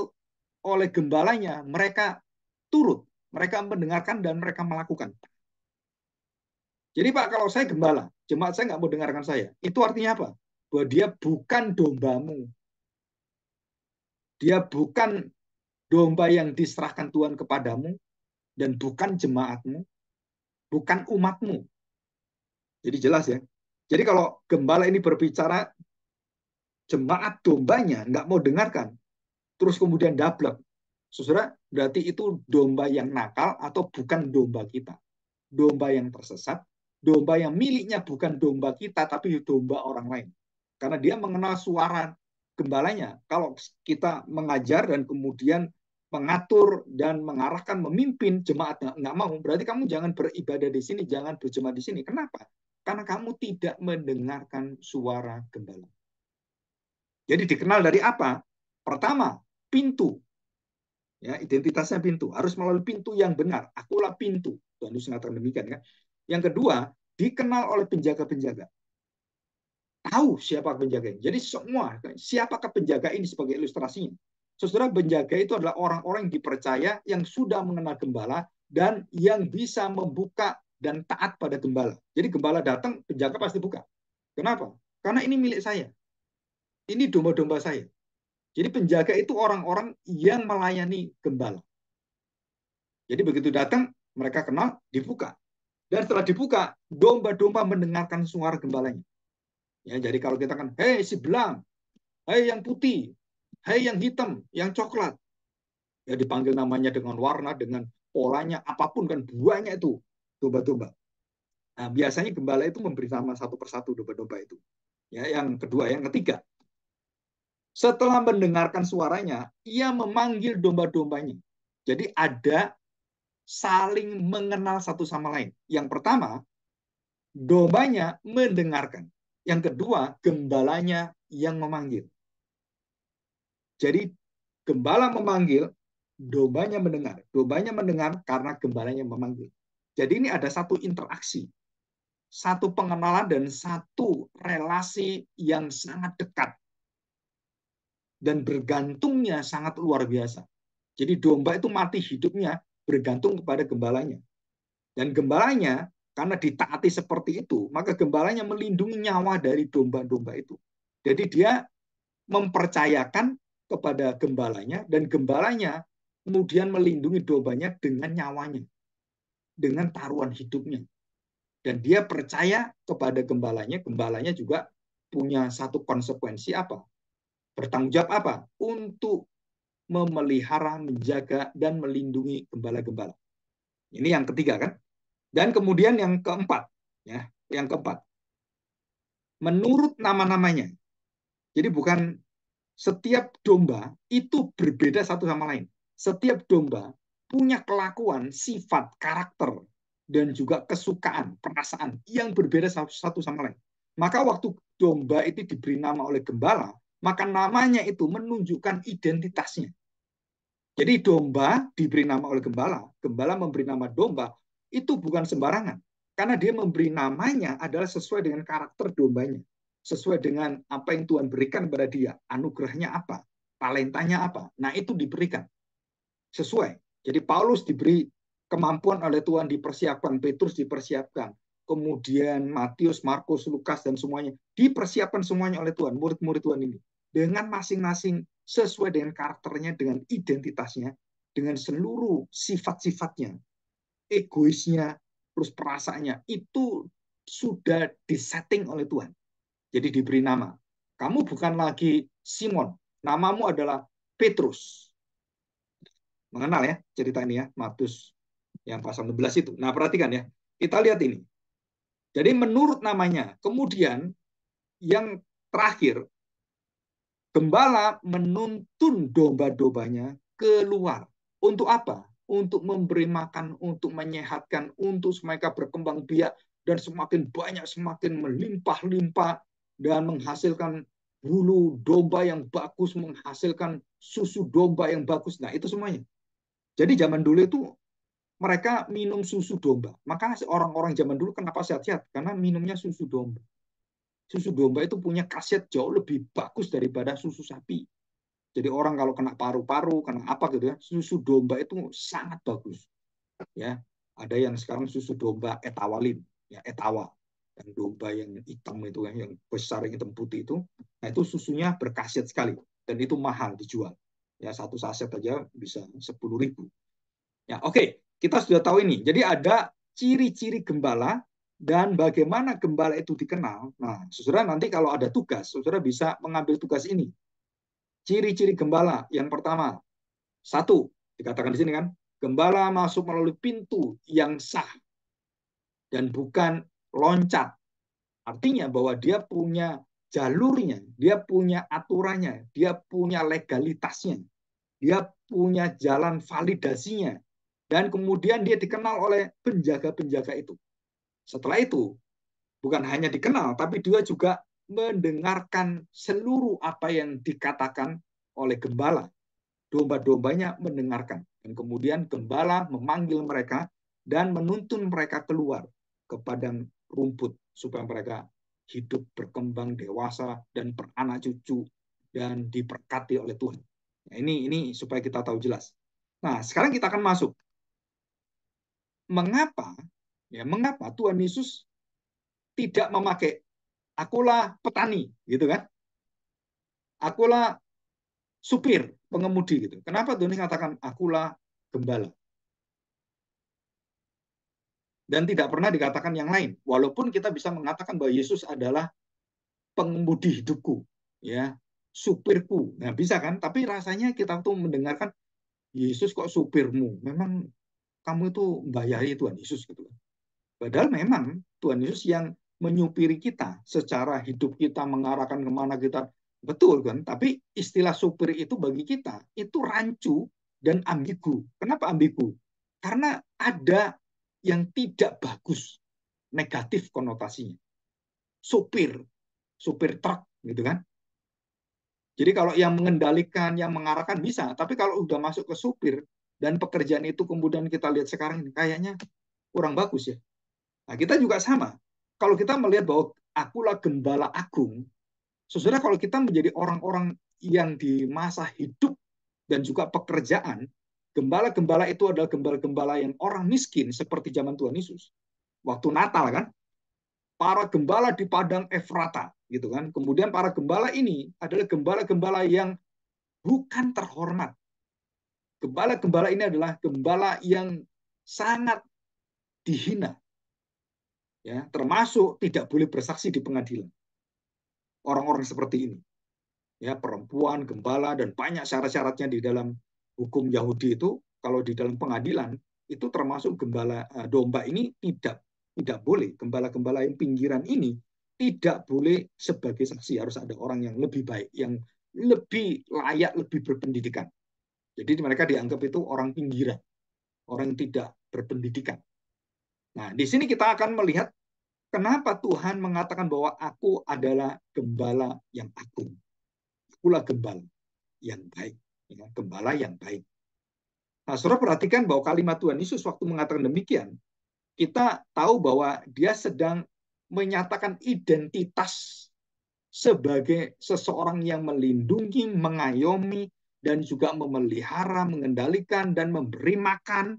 oleh gembalanya. Mereka turut, mereka mendengarkan dan mereka melakukan. Jadi Pak, kalau saya gembala, jemaat saya nggak mau dengarkan saya. Itu artinya apa? Bahwa dia bukan dombamu. Dia bukan domba yang diserahkan Tuhan kepadamu dan bukan jemaatmu, bukan umatmu. Jadi jelas ya. Jadi kalau gembala ini berbicara, jemaat dombanya nggak mau dengarkan, terus kemudian dablek. Saudara, berarti itu domba yang nakal atau bukan domba kita. Domba yang tersesat, domba yang miliknya bukan domba kita, tapi domba orang lain. Karena dia mengenal suara gembalanya. Kalau kita mengajar dan kemudian mengatur dan mengarahkan, memimpin jemaat nggak mau, berarti kamu jangan beribadah di sini, jangan berjemaat di sini. Kenapa? Karena kamu tidak mendengarkan suara gembala. Jadi dikenal dari apa? Pertama, pintu. Ya, identitasnya pintu, harus melalui pintu yang benar. Akulah pintu. Tuhan Yesus mengatakan demikian kan. Yang kedua, dikenal oleh penjaga-penjaga. Tahu siapa penjaga ini. Jadi semua, siapakah penjaga ini sebagai ilustrasinya. Saudara, penjaga itu adalah orang-orang yang dipercaya, yang sudah mengenal gembala, dan yang bisa membuka dan taat pada gembala. Jadi gembala datang, penjaga pasti buka. Kenapa? Karena ini milik saya. Ini domba-domba saya. Jadi penjaga itu orang-orang yang melayani gembala. Jadi begitu datang, mereka kenal, dibuka. Dan setelah dibuka, domba-domba mendengarkan suara gembalanya. Ya, jadi kalau kita kan, hei si belang, hei yang putih, hei yang hitam, yang coklat. Ya dipanggil namanya dengan warna, dengan polanya, apapun kan banyak itu domba-domba. Nah, biasanya gembala itu memberi nama satu persatu domba-domba itu. Ya, yang kedua, yang ketiga, setelah mendengarkan suaranya, ia memanggil domba-dombanya. Jadi ada saling mengenal satu sama lain. Yang pertama, dombanya mendengarkan. Yang kedua, gembalanya yang memanggil. Jadi gembala memanggil, dombanya mendengar. Dombanya mendengar karena gembalanya memanggil. Jadi ini ada satu interaksi, satu pengenalan dan satu relasi yang sangat dekat dan bergantungnya sangat luar biasa. Jadi domba itu mati hidupnya bergantung kepada gembalanya. Dan gembalanya karena ditaati seperti itu, maka gembalanya melindungi nyawa dari domba-domba itu. Jadi dia mempercayakan kepada gembalanya dan gembalanya kemudian melindungi dombanya dengan nyawanya, dengan taruhan hidupnya. Dan dia percaya kepada gembalanya juga punya satu konsekuensi apa? Bertanggung jawab apa? Untuk memelihara, menjaga, dan melindungi gembala-gembala. Ini yang ketiga kan? Dan kemudian yang keempat, ya, yang keempat, menurut nama-namanya. Jadi bukan setiap domba itu berbeda satu sama lain. Setiap domba punya kelakuan, sifat, karakter, dan juga kesukaan, perasaan yang berbeda satu sama lain. Maka waktu domba itu diberi nama oleh gembala, maka namanya itu menunjukkan identitasnya. Jadi domba diberi nama oleh gembala, gembala memberi nama domba, itu bukan sembarangan. Karena dia memberi namanya adalah sesuai dengan karakter dombanya. Sesuai dengan apa yang Tuhan berikan kepada dia. Anugerahnya apa? Talentanya apa? Nah itu diberikan. Sesuai. Jadi Paulus diberi kemampuan oleh Tuhan dipersiapkan. Petrus dipersiapkan. Kemudian Matius, Markus, Lukas, dan semuanya. Dipersiapkan semuanya oleh Tuhan. Murid-murid Tuhan ini. Dengan masing-masing sesuai dengan karakternya, dengan identitasnya, dengan seluruh sifat-sifatnya, egoisnya, terus perasaannya, itu sudah disetting oleh Tuhan. Jadi diberi nama. Kamu bukan lagi Simon, namamu adalah Petrus. Mengenal ya cerita ini ya, Matius yang pasal 16 itu. Nah perhatikan ya, kita lihat ini. Jadi menurut namanya, kemudian yang terakhir, gembala menuntun domba-dombanya keluar. Untuk apa? Untuk memberi makan, untuk menyehatkan, untuk mereka berkembang biak, dan semakin banyak, semakin melimpah-limpah, dan menghasilkan bulu domba yang bagus, menghasilkan susu domba yang bagus. Nah, itu semuanya. Jadi zaman dulu itu mereka minum susu domba. Maka orang-orang zaman dulu kenapa sehat-sehat? Karena minumnya susu domba. Susu domba itu punya khasiat jauh lebih bagus daripada susu sapi. Jadi orang kalau kena paru-paru, kena apa gitu ya, susu domba itu sangat bagus. Ya, ada yang sekarang susu domba etawalin, ya etawa, yang domba yang hitam itu yang besar yang hitam putih itu, nah itu susunya berkhasiat sekali dan itu mahal dijual. Ya satu saset aja bisa 10.000. Ya oke, kita sudah tahu ini. Jadi ada ciri-ciri gembala dan bagaimana gembala itu dikenal. Nah, saudara nanti kalau ada tugas, saudara bisa mengambil tugas ini. Ciri-ciri gembala yang pertama, satu, dikatakan di sini kan, gembala masuk melalui pintu yang sah dan bukan loncat. Artinya bahwa dia punya jalurnya, dia punya aturannya, dia punya legalitasnya, dia punya jalan validasinya, dan kemudian dia dikenal oleh penjaga-penjaga itu. Setelah itu, bukan hanya dikenal, tapi dia juga mendengarkan seluruh apa yang dikatakan oleh gembala. domba-dombanya mendengarkan. Dan kemudian gembala memanggil mereka dan menuntun mereka keluar ke padang rumput supaya mereka hidup, berkembang, dewasa, dan beranak cucu, dan diberkati oleh Tuhan. Nah, ini supaya kita tahu jelas. Nah, sekarang kita akan masuk. Mengapa Tuhan Yesus tidak memakai akulah petani, gitu kan? Akulah supir, pengemudi, gitu. Kenapa Tuhan Yesus katakan akulah gembala? Dan tidak pernah dikatakan yang lain. Walaupun kita bisa mengatakan bahwa Yesus adalah pengemudi hidupku, ya, supirku. Nah, bisa kan? Tapi rasanya kita tuh mendengarkan Yesus kok supirmu? Memang kamu itu membayari Tuhan Yesus gitu. Padahal memang Tuhan Yesus yang menyupiri kita secara hidup kita, mengarahkan kemana kita, betul kan? Tapi istilah supir itu bagi kita itu rancu dan ambigu. Kenapa ambigu? Karena ada yang tidak bagus, negatif konotasinya. Supir, supir truk gitu kan. Jadi kalau yang mengendalikan, yang mengarahkan bisa, tapi kalau udah masuk ke supir dan pekerjaan itu kemudian kita lihat sekarang ini kayaknya kurang bagus ya. Nah, kita juga sama. Kalau kita melihat bahwa akulah gembala agung, sesudah kalau kita menjadi orang-orang yang di masa hidup dan juga pekerjaan, gembala-gembala itu adalah gembala-gembala yang orang miskin seperti zaman Tuhan Yesus. Waktu Natal kan, para gembala di padang Efrata gitu kan. Kemudian para gembala ini adalah gembala-gembala yang bukan terhormat. Gembala-gembala ini adalah gembala yang sangat dihina, ya, termasuk tidak boleh bersaksi di pengadilan. Orang-orang seperti ini, ya, perempuan, gembala, dan banyak syarat-syaratnya di dalam hukum Yahudi itu, kalau di dalam pengadilan itu termasuk gembala domba ini tidak boleh, gembala-gembala yang pinggiran ini tidak boleh sebagai saksi, harus ada orang yang lebih baik, yang lebih layak, lebih berpendidikan. Jadi mereka dianggap itu orang pinggiran, orang yang tidak berpendidikan. Nah, di sini kita akan melihat kenapa Tuhan mengatakan bahwa aku adalah gembala yang agung. Akulah gembala yang baik. Ya, gembala yang baik. Nah, saudara perhatikan bahwa kalimat Tuhan Yesus waktu mengatakan demikian, kita tahu bahwa dia sedang menyatakan identitas sebagai seseorang yang melindungi, mengayomi, dan juga memelihara, mengendalikan, dan memberi makan,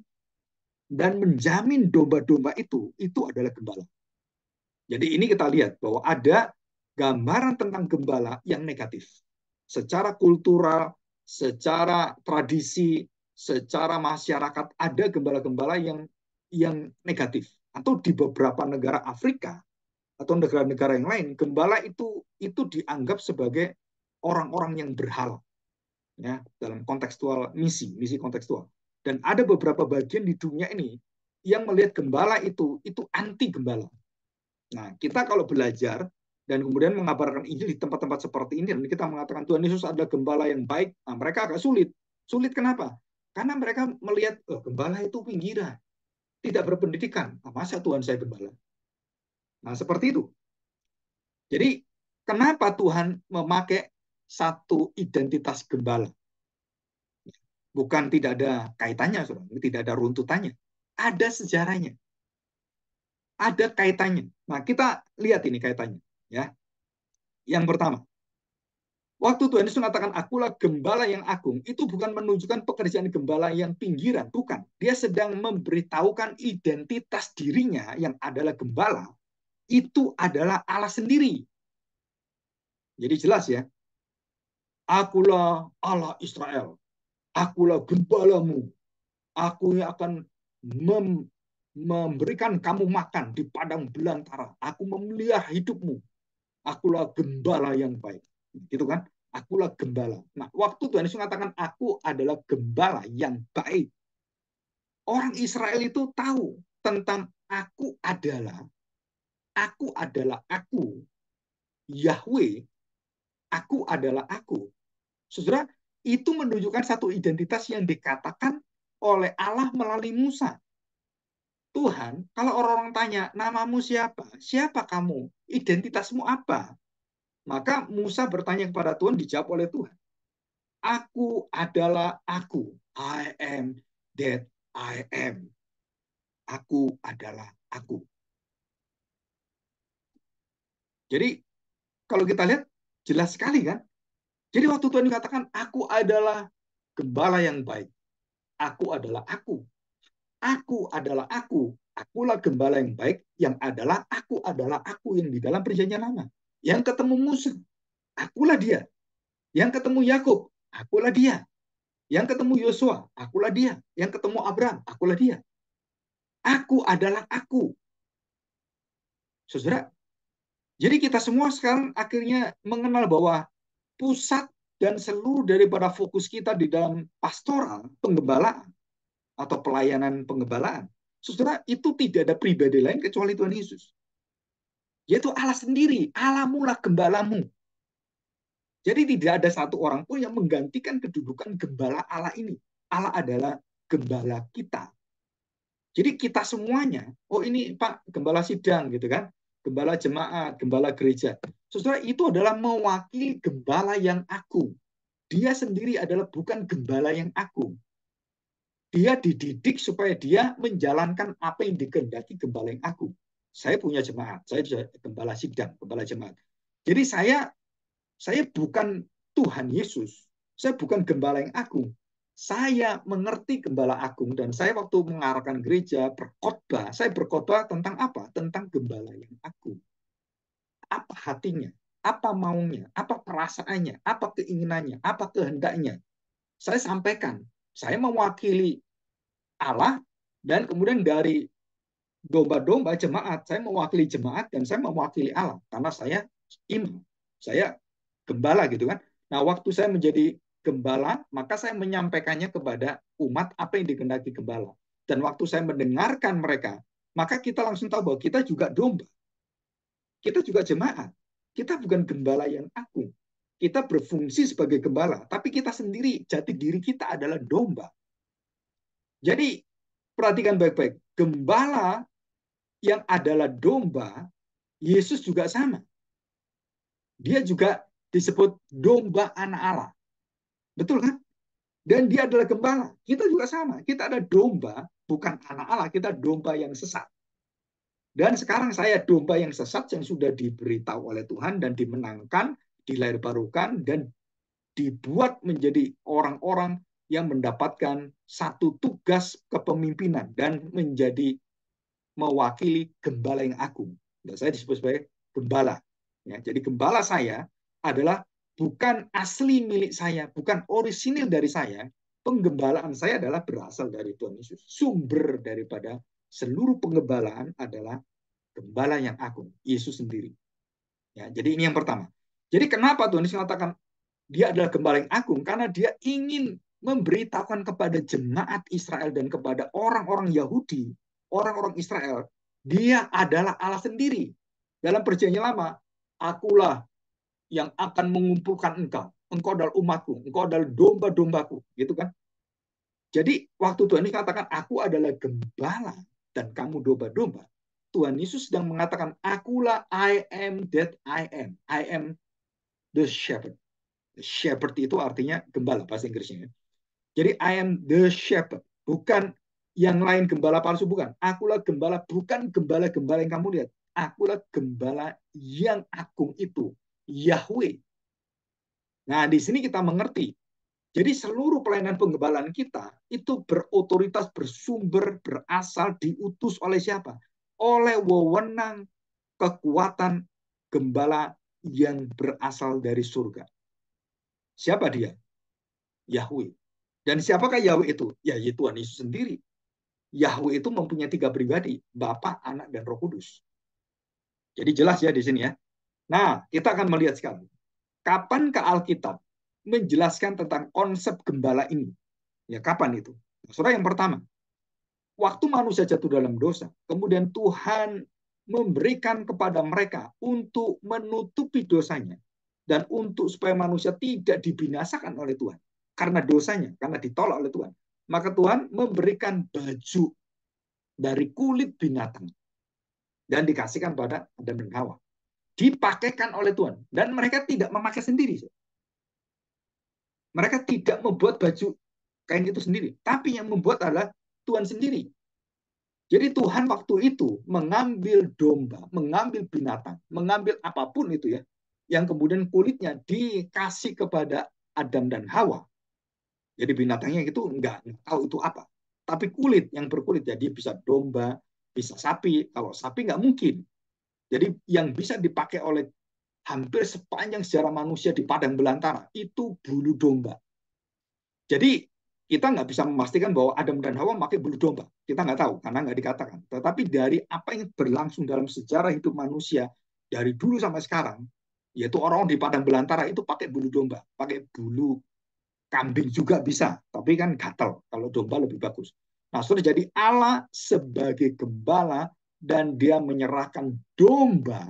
dan menjamin domba-domba itu adalah gembala. Jadi ini kita lihat bahwa ada gambaran tentang gembala yang negatif. Secara kultural, secara tradisi, secara masyarakat ada gembala-gembala yang negatif. Atau di beberapa negara Afrika atau negara-negara yang lain, gembala itu dianggap sebagai orang-orang yang berhala, ya, dalam kontekstual misi kontekstual. Dan ada beberapa bagian di dunia ini yang melihat gembala itu anti gembala. Nah, kita kalau belajar dan kemudian mengabarkan Injil di tempat-tempat seperti ini, dan kita mengatakan Tuhan Yesus adalah gembala yang baik, nah, mereka agak sulit. Sulit kenapa? Karena mereka melihat, gembala itu pinggiran, tidak berpendidikan. Nah, masa Tuhan saya gembala? Nah, seperti itu. Jadi, kenapa Tuhan memakai satu identitas gembala? Bukan tidak ada kaitannya, saudara. Tidak ada runtutannya. Ada sejarahnya. Ada kaitannya. Nah, kita lihat ini kaitannya. Ya. Yang pertama, waktu Tuhan Yesus mengatakan akulah gembala yang agung, itu bukan menunjukkan pekerjaan gembala yang pinggiran, bukan. Dia sedang memberitahukan identitas dirinya yang adalah gembala, itu adalah Allah sendiri. Jadi jelas ya, akulah Allah Israel, akulah gembalamu, aku yang akan memberikan kamu makan di padang belantara, aku memelihara hidupmu, akulah gembala yang baik. Gitu kan? Akulah gembala. Nah, waktu Tuhan Yesus mengatakan aku adalah gembala yang baik, orang Israel itu tahu tentang aku adalah aku, Yahweh, aku adalah aku. Saudara, itu menunjukkan satu identitas yang dikatakan oleh Allah melalui Musa. Tuhan, kalau orang-orang tanya, namamu siapa? Siapa kamu? Identitasmu apa? Maka Musa bertanya kepada Tuhan, dijawab oleh Tuhan. Aku adalah aku. I am that I am. Aku adalah aku. Jadi kalau kita lihat jelas sekali kan. Jadi waktu Tuhan katakan aku adalah gembala yang baik. Aku adalah aku. Aku adalah aku. Akulah gembala yang baik yang adalah aku yang di dalam perjanjian lama. Yang ketemu Musa, akulah dia. Yang ketemu Yakub, akulah dia. Yang ketemu Yosua, akulah dia. Yang ketemu Abraham, akulah dia. Aku adalah aku. Saudara, jadi kita semua sekarang akhirnya mengenal bahwa pusat dan seluruh daripada fokus kita di dalam pastoral, penggembalaan, atau pelayanan penggembalaan, saudara, itu tidak ada pribadi lain kecuali Tuhan Yesus. Yaitu Allah sendiri, Allahmu lah gembalamu. Jadi tidak ada satu orang pun yang menggantikan kedudukan gembala Allah ini. Allah adalah gembala kita. Jadi kita semuanya, oh ini Pak gembala sidang gitu kan, gembala jemaat, gembala gereja. Saudara, itu adalah mewakili gembala yang agung. Dia sendiri adalah bukan gembala yang agung. Dia dididik supaya dia menjalankan apa yang dikehendaki gembala yang agung. Saya punya jemaat, saya gembala sidang, gembala jemaat. Jadi saya bukan Tuhan Yesus, saya bukan gembala yang agung. Saya mengerti gembala agung dan saya waktu mengarahkan gereja berkhotbah, saya berkhotbah tentang apa? Tentang gembala yang agung. Apa hatinya? Apa maunya? Apa perasaannya? Apa keinginannya? Apa kehendaknya? Saya sampaikan. Saya mewakili Allah dan kemudian dari domba-domba jemaat, saya mewakili jemaat dan saya mewakili Allah karena saya imam, saya gembala gitu kan. Nah, waktu saya menjadi gembala, maka saya menyampaikannya kepada umat apa yang dikehendaki gembala. Dan waktu saya mendengarkan mereka, maka kita langsung tahu bahwa kita juga domba. Kita juga jemaat. Kita bukan gembala yang agung. Kita berfungsi sebagai gembala, tapi kita sendiri, jati diri kita adalah domba. Jadi, perhatikan baik-baik. Gembala yang adalah domba, Yesus juga sama. Dia juga disebut domba anak Allah. Betul kan? Dan dia adalah gembala. Kita juga sama. Kita ada domba, bukan anak Allah. Kita domba yang sesat. Dan sekarang saya domba yang sesat yang sudah diberitahu oleh Tuhan dan dimenangkan, dilahirbarukan, dan dibuat menjadi orang-orang yang mendapatkan satu tugas kepemimpinan dan menjadi mewakili gembala yang agung. Dan saya disebut sebagai gembala. Ya, jadi gembala saya adalah bukan asli milik saya, bukan orisinil dari saya. Penggembalaan saya adalah berasal dari Tuhan Yesus. Sumber daripada seluruh penggembalaan adalah gembala yang agung, Yesus sendiri. Ya, jadi ini yang pertama. Jadi kenapa Tuhan Yesus mengatakan dia adalah gembala yang agung? Karena dia ingin memberitahukan kepada jemaat Israel dan kepada orang-orang Yahudi, orang-orang Israel, dia adalah Allah sendiri. Dalam perjanjian lama, akulah yang akan mengumpulkan engkau. Engkau adalah umatku, engkau adalah domba-dombaku, gitu kan? Jadi waktu Tuhan Yesus katakan aku adalah gembala dan kamu domba-domba, Tuhan Yesus sedang mengatakan akulah I am that I am. I am the shepherd. The shepherd itu artinya gembala bahasa Inggrisnya. Jadi I am the shepherd, bukan yang lain gembala palsu, bukan. Akulah gembala, bukan gembala-gembala yang kamu lihat. Akulah gembala yang agung itu, Yahweh. Nah, di sini kita mengerti. Jadi seluruh pelayanan penggembalaan kita itu berotoritas, bersumber, berasal, diutus oleh siapa? Oleh wewenang kekuatan gembala yang berasal dari surga. Siapa dia? Yahweh. Dan siapakah Yahweh itu? Ya, Tuhan Yesus sendiri. Yahweh itu mempunyai 3 pribadi, Bapa, Anak, dan Roh Kudus. Jadi jelas ya di sini ya. Nah, kita akan melihat sekarang. Kapan ke Alkitab menjelaskan tentang konsep gembala ini? Ya, kapan itu? Saudara, yang pertama, waktu manusia jatuh dalam dosa, kemudian Tuhan memberikan kepada mereka untuk menutupi dosanya dan untuk supaya manusia tidak dibinasakan oleh Tuhan karena dosanya, karena ditolak oleh Tuhan. Maka Tuhan memberikan baju dari kulit binatang dan dikasihkan pada Adam dan Hawa. Dipakaikan oleh Tuhan dan mereka tidak memakai sendiri. Mereka tidak membuat baju kain itu sendiri, tapi yang membuat adalah Tuhan sendiri. Jadi Tuhan waktu itu mengambil domba, mengambil binatang, mengambil apapun itu ya, yang kemudian kulitnya dikasih kepada Adam dan Hawa. Jadi binatangnya itu enggak tahu itu apa. Tapi kulit yang berkulit, jadi bisa domba, bisa sapi. Kalau sapi nggak mungkin. Jadi yang bisa dipakai oleh hampir sepanjang sejarah manusia di padang belantara itu bulu domba. Jadi kita nggak bisa memastikan bahwa Adam dan Hawa memakai bulu domba. Kita nggak tahu karena nggak dikatakan. Tetapi dari apa yang berlangsung dalam sejarah hidup manusia dari dulu sampai sekarang, yaitu orang di padang belantara itu pakai bulu domba, pakai bulu kambing juga bisa, tapi kan gatal. Kalau domba lebih bagus. Nah, sudah jadi Allah sebagai gembala dan dia menyerahkan domba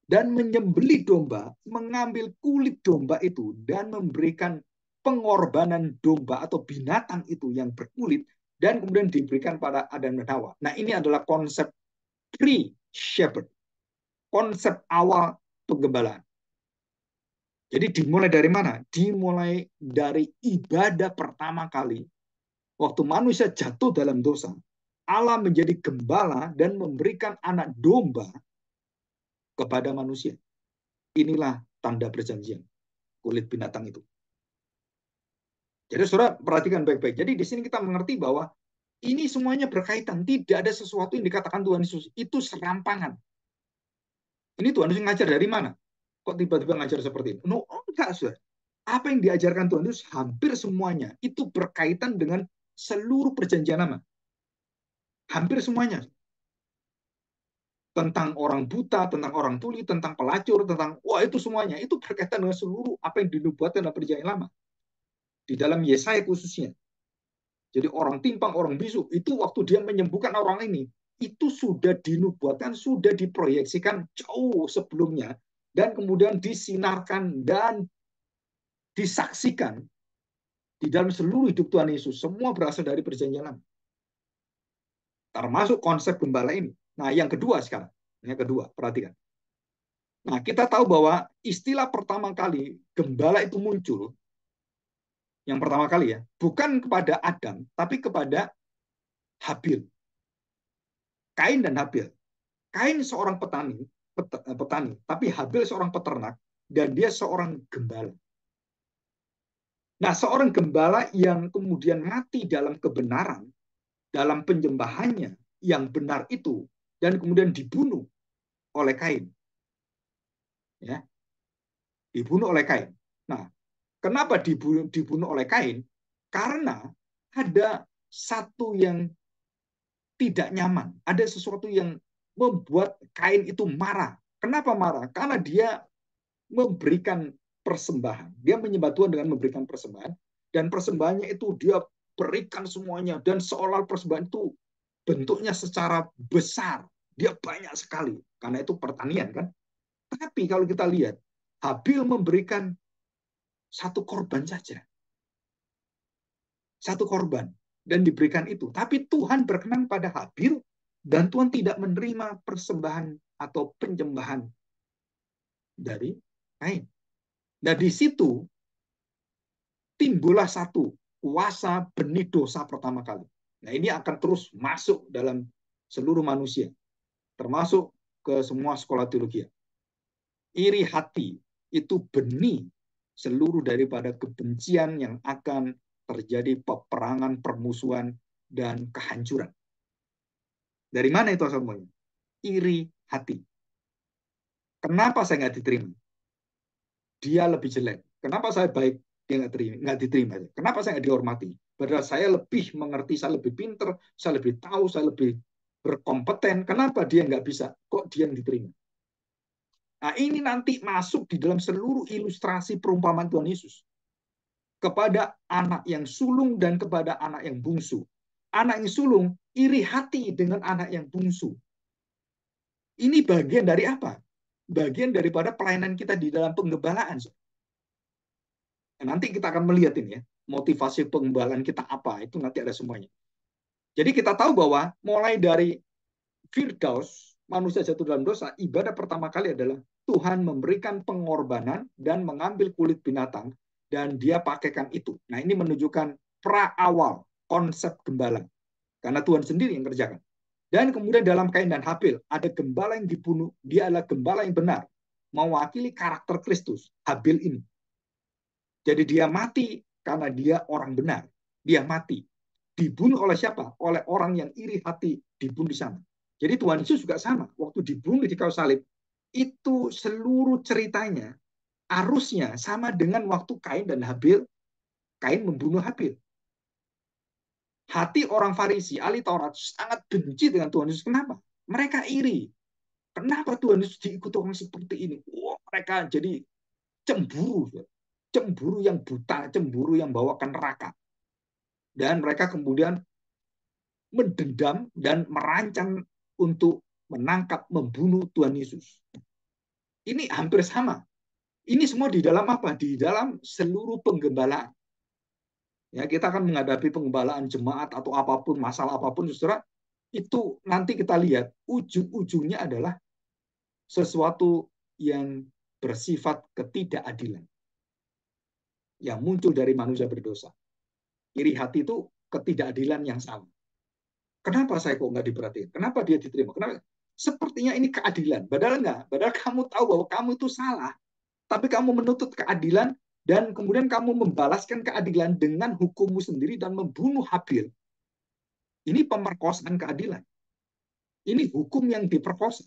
dan menyembelih domba, mengambil kulit domba itu dan memberikan pengorbanan domba atau binatang itu yang berkulit dan kemudian diberikan pada Adam dan Hawa. Nah, ini adalah konsep pre-shepherd, konsep awal penggembalaan. Jadi dimulai dari mana? Dimulai dari ibadah pertama kali. Waktu manusia jatuh dalam dosa, Allah menjadi gembala dan memberikan anak domba kepada manusia. Inilah tanda perjanjian, kulit binatang itu. Jadi saudara perhatikan baik-baik. Jadi di sini kita mengerti bahwa ini semuanya berkaitan. Tidak ada sesuatu yang dikatakan Tuhan Yesus. Itu serampangan. Ini Tuhan Yesus ngajar dari mana? Kok tiba-tiba ngajar seperti itu? No, enggak, saudara. Apa yang diajarkan Tuhan Yesus hampir semuanya itu berkaitan dengan seluruh perjanjian lama. Hampir semuanya. Tentang orang buta, tentang orang tuli, tentang pelacur, tentang wah itu semuanya. Itu berkaitan dengan seluruh apa yang dinubuatkan dalam perjanjian lama. Di dalam Yesaya khususnya. Jadi orang timpang, orang bisu, itu waktu dia menyembuhkan orang ini, itu sudah dinubuatkan, sudah diproyeksikan jauh sebelumnya, dan kemudian disinarkan dan disaksikan di dalam seluruh hidup Tuhan Yesus. Semua berasal dari perjanjian lama. Termasuk konsep gembala ini. Nah, yang kedua sekarang. Yang kedua, perhatikan. Nah, kita tahu bahwa istilah pertama kali gembala itu muncul, yang pertama kali ya, bukan kepada Adam, tapi kepada Habil. Kain dan Habil. Kain seorang petani, tapi Habil seorang peternak, dan dia seorang gembala. Nah, seorang gembala yang kemudian mati dalam kebenaran, dalam penyembahannya yang benar itu, dan kemudian dibunuh oleh Kain. Ya, dibunuh oleh Kain. Nah, kenapa dibunuh oleh Kain? Karena ada satu yang tidak nyaman. Ada sesuatu yang membuat Kain itu marah. Kenapa marah? Karena dia memberikan persembahan. Dia menyembah Tuhan dengan memberikan persembahan. Dan persembahannya itu dia berikan semuanya. Dan seolah persembahan itu bentuknya secara besar. Dia banyak sekali. Karena itu pertanian kan. Tapi kalau kita lihat, Habil memberikan satu korban saja. Satu korban. Dan diberikan itu. Tapi Tuhan berkenan pada Habil. Dan Tuhan tidak menerima persembahan atau penyembahan dari Kain. Nah, di situ timbullah satu kuasa benih dosa pertama kali. Nah, ini akan terus masuk dalam seluruh manusia, termasuk ke semua sekolah teologi. Iri hati itu benih seluruh daripada kebencian yang akan terjadi peperangan, permusuhan, dan kehancuran. Dari mana itu asalnya? Iri hati. Kenapa saya nggak diterima? Dia lebih jelek. Kenapa saya baik? Dia nggak diterima. Kenapa saya nggak dihormati? Padahal saya lebih mengerti, saya lebih pinter, saya lebih tahu, saya lebih berkompeten. Kenapa dia nggak bisa? Kok dia yang diterima? Nah, ini nanti masuk di dalam seluruh ilustrasi perumpamaan Tuhan Yesus. Kepada anak yang sulung dan kepada anak yang bungsu. Anak yang sulung iri hati dengan anak yang bungsu. Ini bagian dari apa? Bagian daripada pelayanan kita di dalam penggembalaan. Nanti kita akan melihat ini ya, motivasi penggembalaan kita apa, itu nanti ada semuanya. Jadi kita tahu bahwa mulai dari Firdaus, manusia jatuh dalam dosa, ibadah pertama kali adalah Tuhan memberikan pengorbanan dan mengambil kulit binatang dan dia pakaikan itu. Nah, ini menunjukkan pra-awal konsep gembala. Karena Tuhan sendiri yang kerjakan. Dan kemudian dalam Kain dan Habil, ada gembala yang dibunuh. Dia adalah gembala yang benar. Mewakili karakter Kristus, Habil ini. Jadi dia mati karena dia orang benar. Dia mati. Dibunuh oleh siapa? Oleh orang yang iri hati, dibunuh di sana. Jadi Tuhan Yesus juga sama. Waktu dibunuh di kayu salib, itu seluruh ceritanya, arusnya sama dengan waktu Kain dan Habil. Kain membunuh Habil. Hati orang Farisi, ahli Taurat, sangat benci dengan Tuhan Yesus. Kenapa? Mereka iri. Kenapa Tuhan Yesus diikuti orang seperti ini? Wah, mereka jadi cemburu. Cemburu yang buta, cemburu yang bawa ke neraka. Dan mereka kemudian mendendam dan merancang untuk menangkap, membunuh Tuhan Yesus. Ini hampir sama. Ini semua di dalam apa? Di dalam seluruh penggembalaan. Ya, kita akan menghadapi penggembalaan jemaat atau apapun, masalah apapun, saudara, itu nanti kita lihat ujung-ujungnya adalah sesuatu yang bersifat ketidakadilan yang muncul dari manusia berdosa. Iri hati itu ketidakadilan yang sama. Kenapa saya kok nggak diperhatiin? Kenapa dia diterima? Kenapa? Sepertinya ini keadilan. Padahal enggak. Padahal kamu tahu bahwa kamu itu salah. Tapi kamu menuntut keadilan dan kemudian kamu membalaskan keadilan dengan hukummu sendiri dan membunuh Habil. Ini pemerkosaan keadilan. Ini hukum yang diperkosa.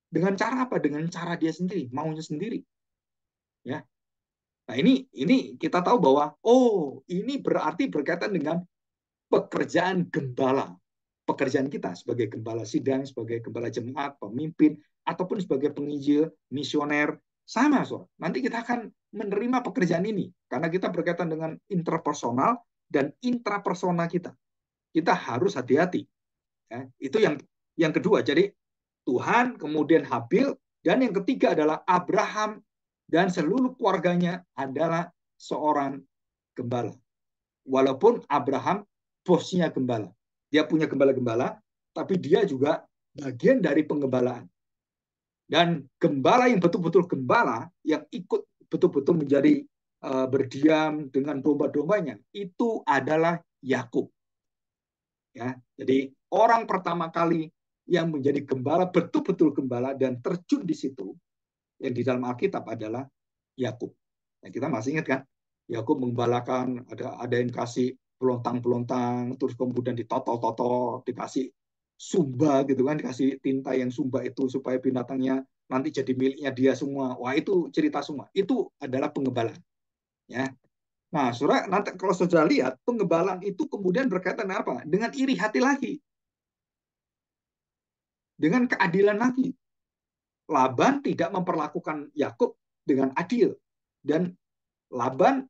Dengan cara apa? Dengan cara dia sendiri, maunya sendiri. Ya. Nah, ini kita tahu bahwa ini berarti berkaitan dengan pekerjaan gembala. Pekerjaan kita sebagai gembala sidang, sebagai gembala jemaat, pemimpin, ataupun sebagai penginjil, misioner, sama, so. Nanti kita akan menerima pekerjaan ini karena kita berkaitan dengan interpersonal dan intrapersonal kita. Kita harus hati-hati. Ya, itu yang kedua. Jadi Tuhan, kemudian Habil, dan yang ketiga adalah Abraham dan seluruh keluarganya adalah seorang gembala. Walaupun Abraham bosnya gembala. Dia punya gembala-gembala, tapi dia juga bagian dari penggembalaan. Dan gembala yang betul-betul gembala, yang ikut betul-betul menjadi berdiam dengan domba-dombanya, itu adalah Yakub. Ya, jadi orang pertama kali yang menjadi gembala, betul-betul gembala dan terjun di situ, yang di dalam Alkitab adalah Yakub. Nah, kita masih ingat kan? Yakub menggembalakan, ada yang kasih pelontang-pelontang, terus kemudian ditoto-toto, dikasih sumba gitu kan, dikasih tinta yang sumba itu supaya binatangnya nanti jadi miliknya dia semua. Wah, itu cerita semua. Itu adalah penggembalaan. Ya. Nah, saudara, nanti kalau saudara lihat, penggembalaan itu kemudian berkaitan dengan apa? Dengan iri hati lagi. Dengan keadilan lagi. Laban tidak memperlakukan Yakub dengan adil. Dan Laban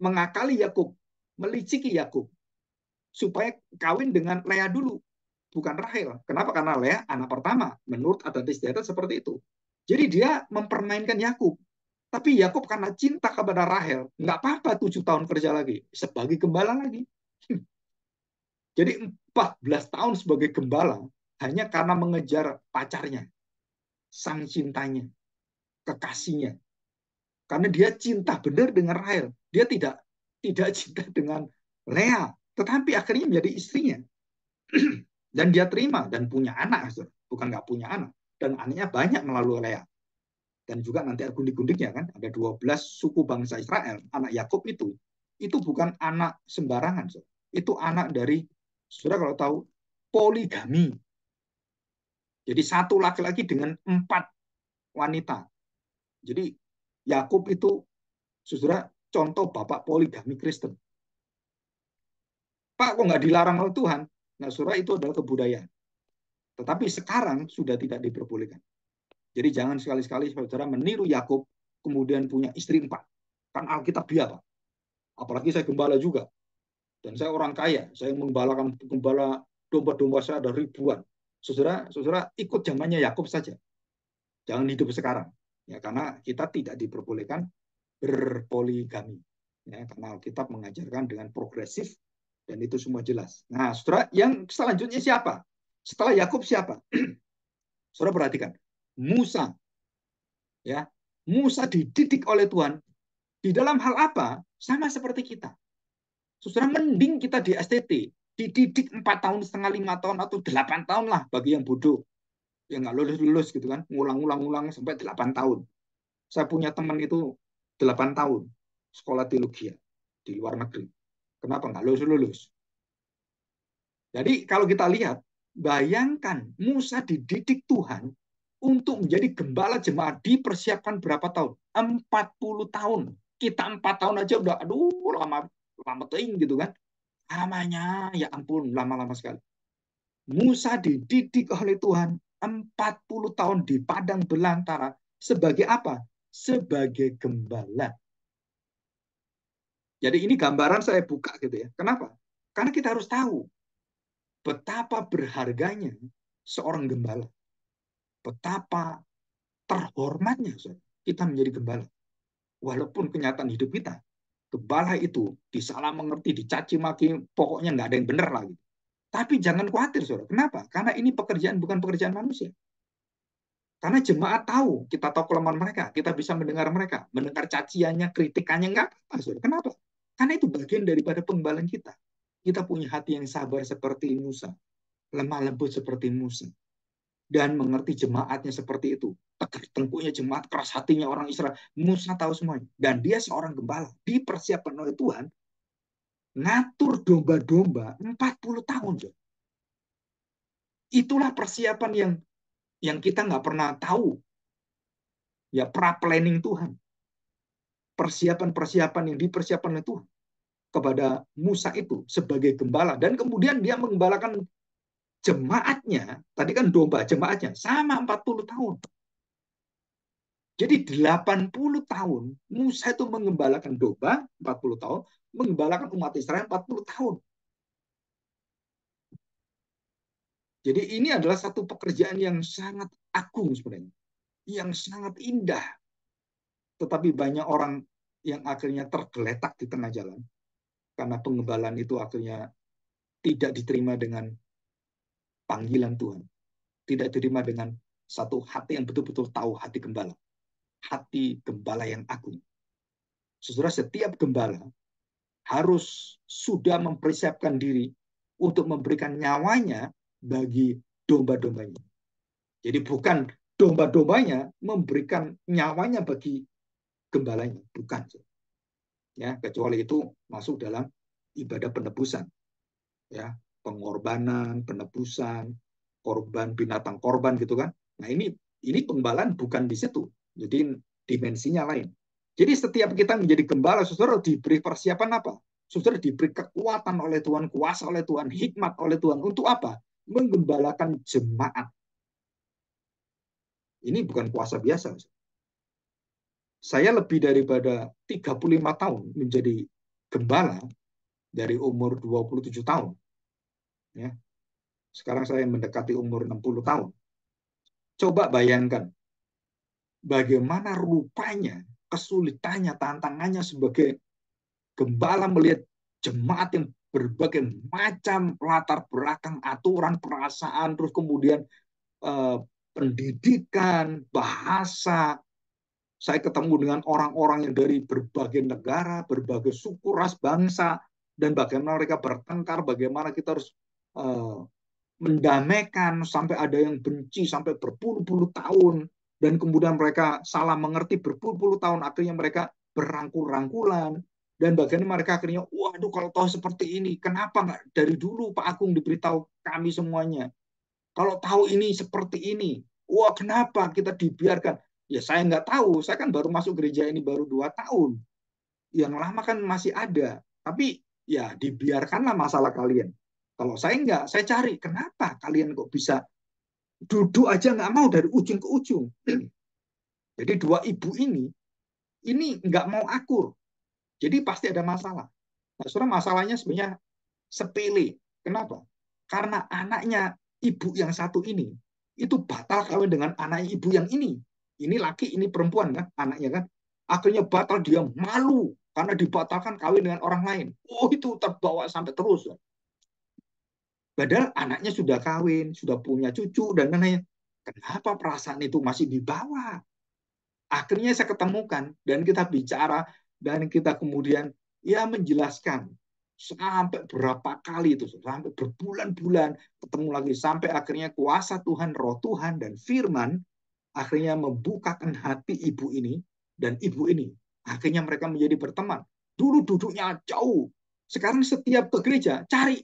mengakali Yakub, meliciki Yakub supaya kawin dengan Lea dulu, bukan Rahel. Kenapa? Karena Lea anak pertama. Menurut adat istiadat seperti itu. Jadi dia mempermainkan Yakub. Tapi Yakub karena cinta kepada Rahel, nggak apa-apa 7 tahun kerja lagi sebagai gembala lagi. Jadi 14 tahun sebagai gembala hanya karena mengejar pacarnya, sang cintanya, kekasihnya. Karena dia cinta benar dengan Rahel. Dia tidak cinta dengan Lea, tetapi akhirnya menjadi istrinya. Dan dia terima dan punya anak, bukan nggak punya anak. Dan anaknya banyak melalui Lea. Dan juga nanti ada gundik-gundiknya kan, ada 12 suku bangsa Israel. Anak Yakub itu bukan anak sembarangan. Itu anak dari, saudara kalau tahu, poligami. Jadi satu laki-laki dengan 4 wanita. Jadi Yakub itu, saudara, contoh bapak poligami Kristen. Pak, kok nggak dilarang oleh Tuhan? Nah, saudara, itu adalah kebudayaan. Tetapi sekarang sudah tidak diperbolehkan. Jadi jangan sekali-sekali saudara meniru Yakub, kemudian punya istri 4. Kan Alkitab dia, Pak. Apalagi saya gembala juga. Dan saya orang kaya. Saya gembala domba-domba saya ada ribuan. Saudara ikut zamannya Yakub saja. Jangan hidup sekarang. Ya, karena kita tidak diperbolehkan berpoligami. Ya, karena Alkitab mengajarkan dengan progresif dan itu semua jelas. Nah, saudara, yang selanjutnya siapa? Setelah Yakub siapa? Saudara perhatikan. Musa. Ya. Musa dididik oleh Tuhan Di dalam hal apa? Sama seperti kita. Saudara, mending kita di STT, dididik 4 tahun setengah, 5 tahun, atau 8 tahun lah bagi yang bodoh. Yang nggak lulus-lulus gitu kan, ngulang-ulang sampai 8 tahun. Saya punya teman itu 8 tahun sekolah teologi di luar negeri. Kenapa nggak lulus-lulus? Jadi kalau kita lihat, bayangkan Musa dididik Tuhan untuk menjadi gembala jemaat, dipersiapkan berapa tahun? 40 tahun. Kita 4 tahun aja udah, aduh, lama lama ting gitu kan. Lamanya, ya ampun, lama-lama sekali. Musa dididik oleh Tuhan 40 tahun di padang belantara. Sebagai apa? Sebagai gembala. Jadi ini gambaran saya buka gitu ya. Kenapa? Karena kita harus tahu betapa berharganya seorang gembala. Betapa terhormatnya kita menjadi gembala. Walaupun kenyataan hidup kita, gembala itu disalah mengerti, dicaci maki, pokoknya nggak ada yang benar lagi. Tapi jangan khawatir, saudara. Kenapa? Karena ini pekerjaan bukan pekerjaan manusia. Karena jemaat tahu, kita tahu kelemahan mereka, kita bisa mendengar mereka, mendengar caciannya, kritikannya, nggak apa-apa, saudara. Kenapa? Karena itu bagian daripada penggembalaan kita. Kita punya hati yang sabar seperti Musa, lemah lembut seperti Musa, dan mengerti jemaatnya seperti itu. Tegar tengkuknya jemaat, keras hatinya orang Israel. Musa tahu semuanya. Dan dia seorang gembala, dipersiapkan oleh Tuhan, ngatur domba-domba 40 tahun. Itulah persiapan yang kita nggak pernah tahu. Ya, pra-planning Tuhan. Persiapan-persiapan yang dipersiapkan oleh Tuhan kepada Musa itu sebagai gembala. Dan kemudian dia menggembalakan jemaatnya, tadi kan domba jemaatnya, sama 40 tahun. Jadi 80 tahun Musa itu mengembalakan domba 40 tahun, mengembalakan umat Israel 40 tahun. Jadi ini adalah satu pekerjaan yang sangat agung sebenarnya, yang sangat indah. Tetapi banyak orang yang akhirnya tergeletak di tengah jalan karena pengembalaan itu akhirnya tidak diterima dengan panggilan Tuhan, tidak diterima dengan satu hati yang betul-betul tahu hati gembala, hati gembala yang agung. Saudara, setiap gembala harus sudah mempersiapkan diri untuk memberikan nyawanya bagi domba-dombanya. Jadi bukan domba-dombanya memberikan nyawanya bagi gembalanya, bukan. Ya, kecuali itu masuk dalam ibadah penebusan. Ya, pengorbanan, penebusan, korban binatang korban gitu kan. Nah, ini penggembalaan bukan di situ. Jadi dimensinya lain. Jadi setiap kita menjadi gembala, saudara diberi persiapan apa? Saudara diberi kekuatan oleh Tuhan, kuasa oleh Tuhan, hikmat oleh Tuhan. Untuk apa? Menggembalakan jemaat. Ini bukan kuasa biasa. Saya lebih daripada 35 tahun menjadi gembala dari umur 27 tahun. Ya. Sekarang saya mendekati umur 60 tahun. Coba bayangkan bagaimana rupanya, kesulitannya, tantangannya sebagai gembala melihat jemaat yang berbagai macam latar belakang, aturan, perasaan, terus kemudian pendidikan, bahasa. Saya ketemu dengan orang-orang yang dari berbagai negara, berbagai suku, ras, bangsa, dan bagaimana mereka bertengkar, bagaimana kita harus mendamaikan, sampai ada yang benci sampai berpuluh-puluh tahun, dan kemudian mereka salah mengerti berpuluh-puluh tahun, akhirnya mereka berangkul-rangkulan, dan bagaimana mereka akhirnya, waduh kalau tahu seperti ini, kenapa nggak dari dulu Pak Agung diberitahu kami semuanya? Kalau tahu ini seperti ini, wah kenapa kita dibiarkan? Ya saya nggak tahu, saya kan baru masuk gereja ini baru 2 tahun. Yang lama kan masih ada, tapi ya dibiarkanlah masalah kalian. Kalau saya nggak, saya cari kenapa kalian kok bisa duduk aja nggak mau dari ujung ke ujung. Jadi dua ibu ini nggak mau akur. Jadi pasti ada masalah. Nah, saudara, masalahnya sebenarnya sepele. Kenapa? Karena anaknya ibu yang satu ini itu batal kawin dengan anak ibu yang ini. Ini laki, ini perempuan kan, anaknya kan. Akhirnya batal, dia malu karena dibatalkan kawin dengan orang lain. Oh, itu terbawa sampai terus. Padahal anaknya sudah kawin, sudah punya cucu dan lain-lain. Kenapa perasaan itu masih dibawa? Akhirnya saya ketemukan dan kita bicara, Dan kita kemudian ya menjelaskan sampai berapa kali itu, sampai berbulan-bulan ketemu lagi, sampai akhirnya kuasa Tuhan, roh Tuhan, dan firman akhirnya membukakan hati ibu ini, dan ibu ini akhirnya mereka menjadi berteman. Dulu duduknya jauh, sekarang setiap ke gereja cari,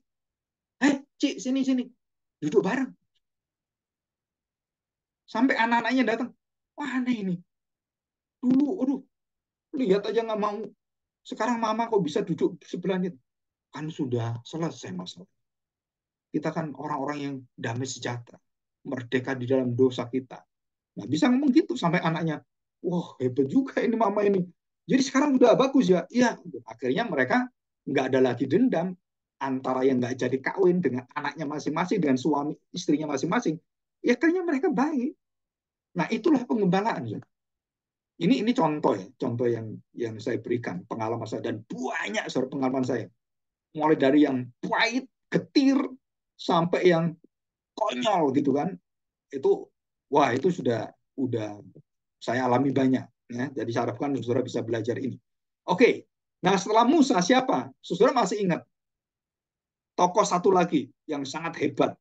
Cik, sini sini, duduk bareng. Sampai anak-anaknya datang, wah aneh ini, dulu aduh lihat aja nggak mau, sekarang mama kok bisa duduk sebelah itu. Kan sudah selesai masalah. Kita kan orang-orang yang damai sejahtera, merdeka di dalam dosa kita. Nah, bisa ngomong gitu sampai anaknya, wah hebat juga ini mama ini. Jadi sekarang udah bagus ya. Iya, akhirnya mereka nggak ada lagi dendam antara yang nggak jadi kawin dengan anaknya masing-masing, dengan suami istrinya masing-masing. Ya akhirnya mereka baik. Nah itulah pengembalaan ya. Ini contoh ya, contoh yang saya berikan pengalaman saya, dan banyak soal pengalaman saya. Mulai dari yang pahit, getir, sampai yang konyol gitu kan. Itu wah itu sudah saya alami banyak ya. Jadi saya harapkan saudara bisa belajar ini. Oke. Nah, setelah Musa siapa? Saudara masih ingat tokoh satu lagi yang sangat hebat.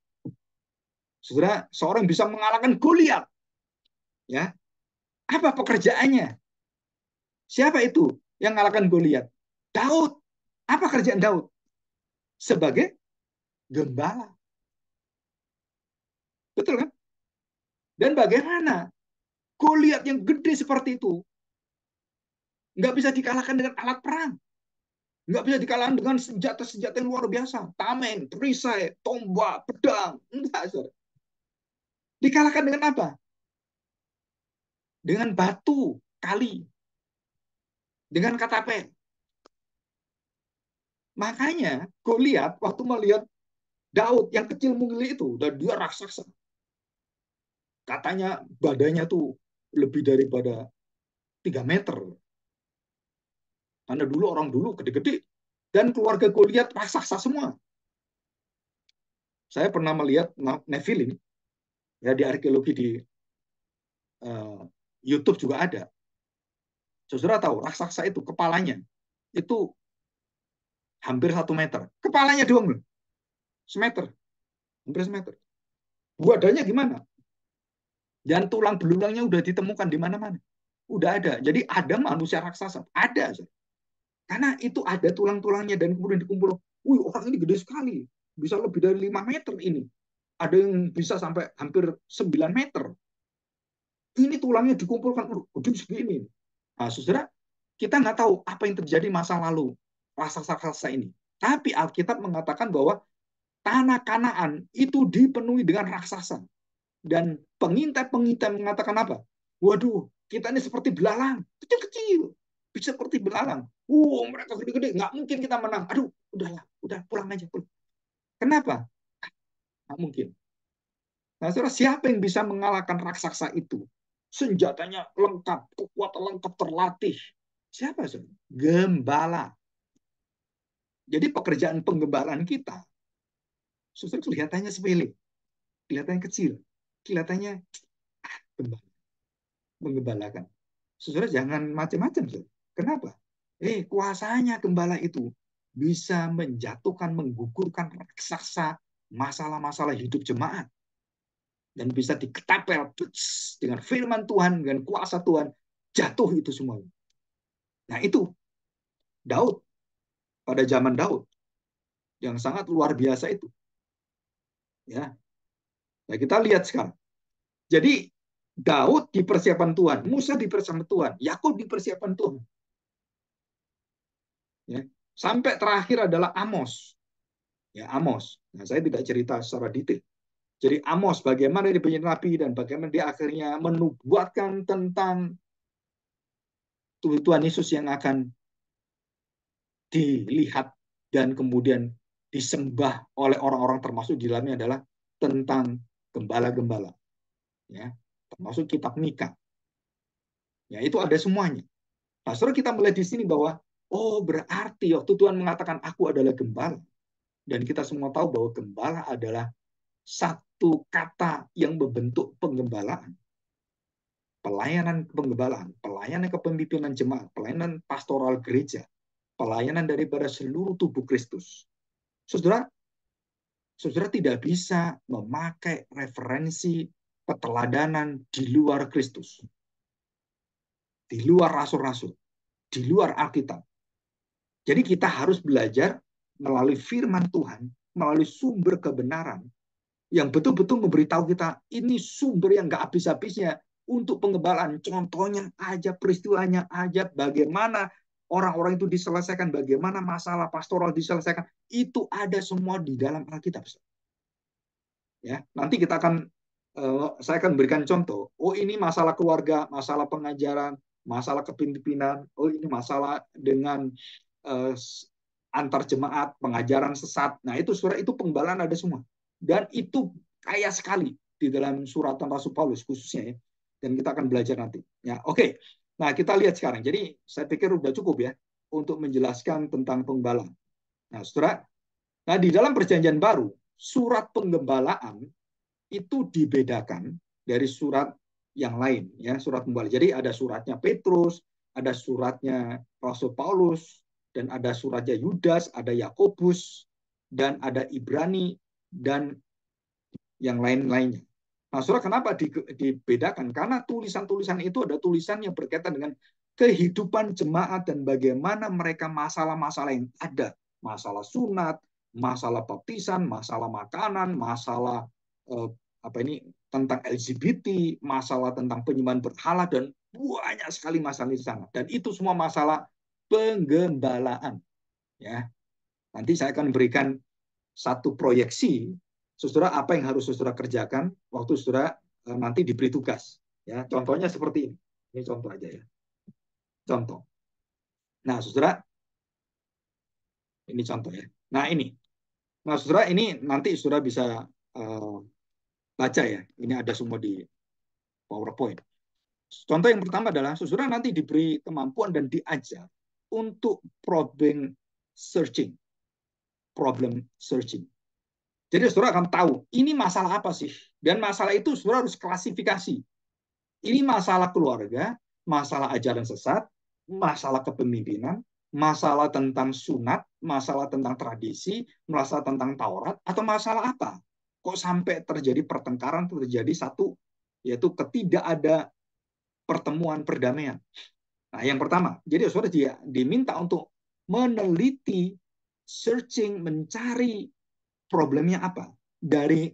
Saudara, seorang bisa mengalahkan Goliat. Ya. Apa pekerjaannya? Siapa itu yang mengalahkan Goliat? Daud. Apa kerjaan Daud? Sebagai gembala. Betul kan? Dan bagaimana Goliat yang gede seperti itu nggak bisa dikalahkan dengan alat perang, nggak bisa dikalahkan dengan senjata-senjata yang luar biasa, tameng, perisai, tombak, pedang, enggak, saudara. Dikalahkan dengan apa? Dengan batu kali, dengan katapel. Makanya Goliat waktu melihat Daud yang kecil mungil itu, dan dia raksasa, katanya badannya tuh lebih daripada 3 meter. Karena dulu orang dulu gede-gede, dan keluarga Goliat raksasa semua. Saya pernah melihat Nephilim ya di arkeologi di uh, YouTube juga ada. Saudara tahu raksasa itu kepalanya itu hampir 1 meter. Kepalanya doang loh, semeter, hampir semeter. Badannya gimana? Dan tulang belulangnya udah ditemukan di mana-mana. Udah ada. Jadi ada manusia raksasa. Ada. Karena itu ada tulang-tulangnya dan kemudian dikumpul. Wih, orang ini gede sekali. Bisa lebih dari 5 meter ini. Ada yang bisa sampai hampir 9 meter. Ini tulangnya dikumpulkan. Gede segini. Nah, saudara, kita nggak tahu apa yang terjadi masa lalu raksasa-raksasa ini. Tapi Alkitab mengatakan bahwa tanah Kanaan itu dipenuhi dengan raksasa. Dan pengintai-pengintai mengatakan apa? Waduh, kita ini seperti belalang, kecil-kecil, bisa seperti belalang. Mereka gede-gede, nggak mungkin kita menang. Aduh, udahlah, udah pulang aja. Pulang. Kenapa? Nggak mungkin. Nah, saudara, siapa yang bisa mengalahkan raksasa itu? Senjatanya lengkap, kekuatan lengkap, terlatih. Siapa, saudara? Gembala. Jadi pekerjaan penggembalaan kita, saudara, kelihatannya sepele, kelihatannya kecil, kelihatannya gembala, menggembalakan. Saudara jangan macam-macam. Kenapa? Kuasanya gembala itu bisa menjatuhkan, menggugurkan raksasa masalah-masalah hidup jemaat. Dan bisa diketapel dengan firman Tuhan, dengan kuasa Tuhan, jatuh itu semua. Nah itu Daud, pada zaman Daud, yang sangat luar biasa itu. Ya, nah, kita lihat sekarang. Jadi Daud dipersiapkan Tuhan, Musa dipersiapkan Tuhan, Yakub dipersiapkan Tuhan. Ya. Sampai terakhir adalah Amos. Ya, Amos. Nah, saya tidak cerita secara detail. Jadi Amos bagaimana dia menjadi nabi dan bagaimana dia akhirnya menubuatkan tentang Tuhan Yesus yang akan dilihat dan kemudian disembah oleh orang-orang, termasuk di dalamnya adalah tentang gembala-gembala. Ya, termasuk kitab Mika. Ya, itu ada semuanya. Nah, saudara kita melihat di sini bahwa berarti waktu Tuhan mengatakan aku adalah gembala, dan kita semua tahu bahwa gembala adalah satu kata yang membentuk penggembalaan. pelayanan penggembalaan, pelayanan kepemimpinan jemaat, pelayanan pastoral gereja, pelayanan daripada seluruh tubuh Kristus. Saudara, saudara tidak bisa memakai referensi peteladanan di luar Kristus, di luar rasul-rasul, di luar Alkitab. Jadi kita harus belajar melalui firman Tuhan, melalui sumber kebenaran, yang betul-betul memberitahu kita, ini sumber yang nggak habis-habisnya untuk penggembalaan. Contohnya aja, peristiwanya aja, bagaimana orang-orang itu diselesaikan, bagaimana masalah pastoral diselesaikan, itu ada semua di dalam Alkitab. Ya, nanti saya akan berikan contoh. Oh, ini masalah keluarga, masalah pengajaran, masalah kepemimpinan. Oh, ini masalah dengan uh, antar jemaat, pengajaran sesat. Nah, itu surat itu penggembalaan ada semua. Dan itu kaya sekali di dalam suratan Rasul Paulus khususnya ya. Dan kita akan belajar nanti. Ya, oke. Nah, kita lihat sekarang. Jadi, saya pikir udah cukup ya untuk menjelaskan tentang penggembalaan. Nah, Saudara, nah di dalam Perjanjian Baru, surat penggembalaan itu dibedakan dari surat yang lain ya, surat penggembalaan. Jadi ada suratnya Petrus, ada suratnya Rasul Paulus, dan ada suratnya Yudas, ada Yakobus, dan ada Ibrani, dan yang lain-lainnya. Nah, saudara, kenapa dibedakan? Karena tulisan-tulisan itu ada tulisan yang berkaitan dengan kehidupan jemaat dan bagaimana mereka masalah-masalah yang ada. Masalah sunat, masalah baptisan, masalah makanan, masalah eh, apa ini tentang LGBT, masalah tentang penyembahan berhala, dan banyak sekali masalah di sana. Dan itu semua masalah penggembalaan. Ya, nanti saya akan berikan satu proyeksi, saudara, apa yang harus saudara kerjakan waktu saudara nanti diberi tugas. Ya, contohnya seperti ini. Ini contoh aja ya. Contoh. Nah, saudara, ini contoh ya. Nah, ini. Nah, saudara, ini nanti saudara bisa baca ya. Ini ada semua di PowerPoint. Contoh yang pertama adalah saudara nanti diberi kemampuan dan diajar untuk searching. Problem searching. Jadi saudara akan tahu ini masalah apa sih. Dan masalah itu saudara harus klasifikasi. Ini masalah keluarga, masalah ajaran sesat, masalah kepemimpinan, masalah tentang sunat, masalah tentang tradisi, masalah tentang Taurat, atau masalah apa? Kok sampai terjadi pertengkaran, terjadi satu, yaitu ketidak ada pertemuan perdamaian. Nah, yang pertama, jadi saudara dia diminta untuk meneliti, searching, mencari problemnya apa, dari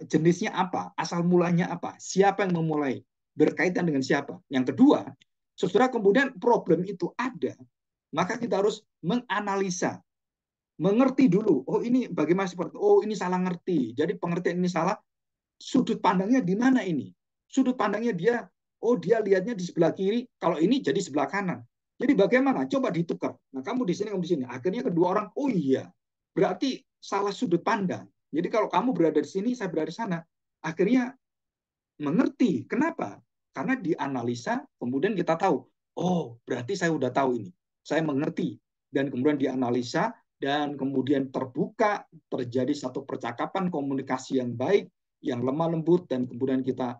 jenisnya apa, asal mulanya apa, siapa yang memulai, berkaitan dengan siapa. Yang kedua, setelah kemudian problem itu ada, maka kita harus menganalisa, mengerti dulu. Oh, ini bagaimana seperti, oh ini salah ngerti. Jadi pengertian ini salah, sudut pandangnya di mana ini? Sudut pandangnya dia, oh dia lihatnya di sebelah kiri, kalau ini jadi sebelah kanan. Jadi bagaimana? Coba ditukar. Nah, kamu di sini, kamu di sini. Akhirnya kedua orang, oh iya, berarti salah sudut pandang. Jadi kalau kamu berada di sini, saya berada di sana. Akhirnya mengerti. Kenapa? Karena dianalisa, kemudian kita tahu, oh berarti saya udah tahu ini. Saya mengerti. Dan kemudian dianalisa, dan kemudian terbuka, terjadi satu percakapan komunikasi yang baik, yang lemah lembut, dan kemudian kita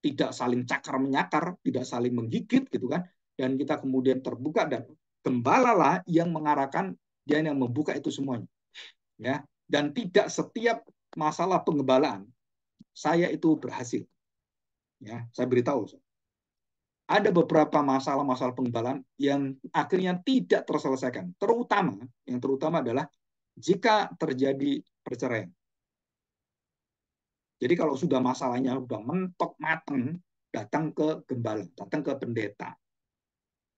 tidak saling cakar menyakar, tidak saling menggigit gitu kan, dan kita kemudian terbuka, dan gembalalah yang mengarahkan, dia yang membuka itu semuanya ya. Dan tidak setiap masalah penggembalaan saya itu berhasil ya. Saya beritahu, ada beberapa masalah-masalah penggembalaan yang akhirnya tidak terselesaikan, terutama adalah jika terjadi perceraian. Jadi kalau sudah masalahnya sudah mentok mateng, datang ke gembala, datang ke pendeta.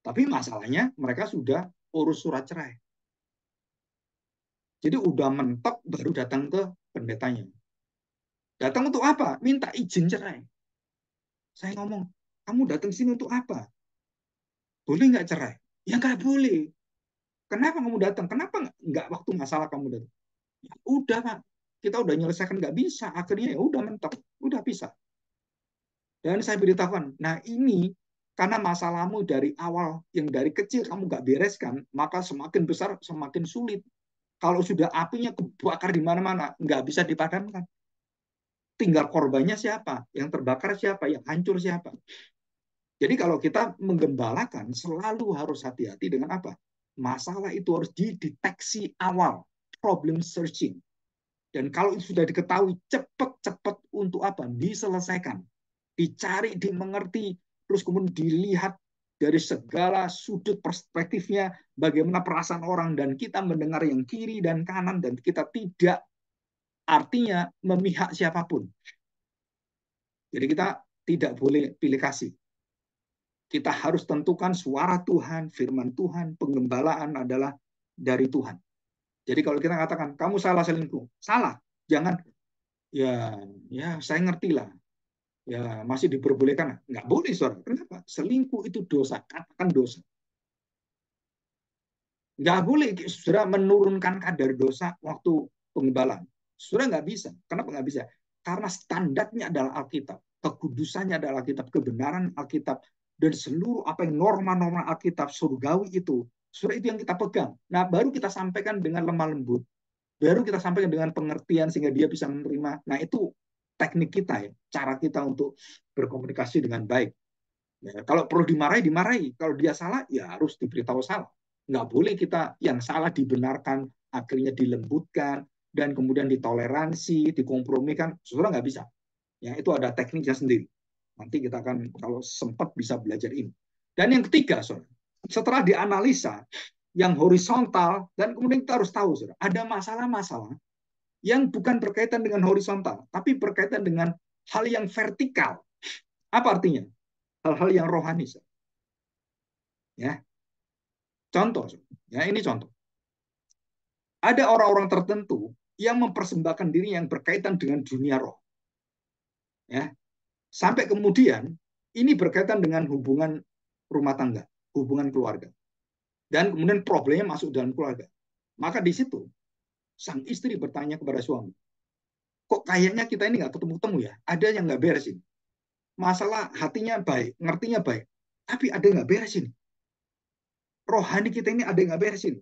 Tapi masalahnya mereka sudah urus surat cerai. Jadi udah mentok baru datang ke pendetanya. Datang untuk apa? Minta izin cerai. Saya ngomong, kamu datang sini untuk apa? Boleh nggak cerai? Ya nggak boleh. Kenapa kamu datang? Kenapa nggak waktu masalah kamu datang? Ya, udah Pak, kita udah nyelesaikan nggak bisa. Akhirnya ya udah mentok, udah bisa. Dan saya beritahukan, nah ini karena masalahmu dari awal, yang dari kecil kamu nggak bereskan, maka semakin besar, semakin sulit. Kalau sudah apinya kebakar di mana-mana, nggak bisa dipadamkan. tinggal korbannya siapa, yang terbakar siapa, yang hancur siapa. Jadi kalau kita menggembalakan selalu harus hati-hati dengan apa? Masalah itu harus dideteksi awal, problem searching. Dan kalau itu sudah diketahui, cepat-cepat untuk apa? Diselesaikan, dicari, dimengerti, terus kemudian dilihat dari segala sudut perspektifnya, bagaimana perasaan orang, dan kita mendengar yang kiri dan kanan, dan kita tidak artinya memihak siapapun. Jadi kita tidak boleh pilih kasih. Kita harus tentukan suara Tuhan, firman Tuhan, penggembalaan adalah dari Tuhan. Jadi kalau kita katakan kamu salah selingkuh, salah. Jangan ya ya saya ngerti lah. Ya masih diperbolehkan. Nggak boleh, saudara. Kenapa? Selingkuh itu dosa. Katakan dosa. Nggak boleh saudara menurunkan kadar dosa waktu penggembalaan. Saudara nggak bisa. Kenapa nggak bisa? Karena standarnya adalah Alkitab. Kekudusannya adalah Alkitab. Kebenaran Alkitab. Dan seluruh apa yang norma-norma Alkitab surgawi itu. Saudara, itu yang kita pegang. Nah, baru kita sampaikan dengan lemah lembut. Baru kita sampaikan dengan pengertian sehingga dia bisa menerima. Nah, itu teknik kita ya. Cara kita untuk berkomunikasi dengan baik. Ya, kalau perlu dimarahi, dimarahi. Kalau dia salah, ya harus diberitahu salah. Nggak boleh kita yang salah dibenarkan, akhirnya dilembutkan, dan kemudian ditoleransi, dikompromikan. Saudara nggak bisa. Ya, itu ada tekniknya sendiri. Nanti kita akan, kalau sempat, bisa belajar ini. Dan yang ketiga, saudara, setelah dianalisa, yang horizontal, dan kemudian kita harus tahu, saudara, ada masalah-masalah yang bukan berkaitan dengan horizontal, tapi berkaitan dengan hal yang vertikal. Apa artinya? Hal-hal yang rohani. Ya, contoh, ya ini contoh. Ada orang-orang tertentu yang mempersembahkan diri yang berkaitan dengan dunia roh. Ya, sampai kemudian ini berkaitan dengan hubungan rumah tangga, hubungan keluarga. Dan kemudian problemnya masuk dalam keluarga. Maka di situ sang istri bertanya kepada suami, kok kayaknya kita ini nggak ketemu-temu ya? Ada yang nggak beresin. Masalah hatinya baik, ngertinya baik, tapi ada yang nggak beresin. Rohani kita ini ada yang nggak beresin.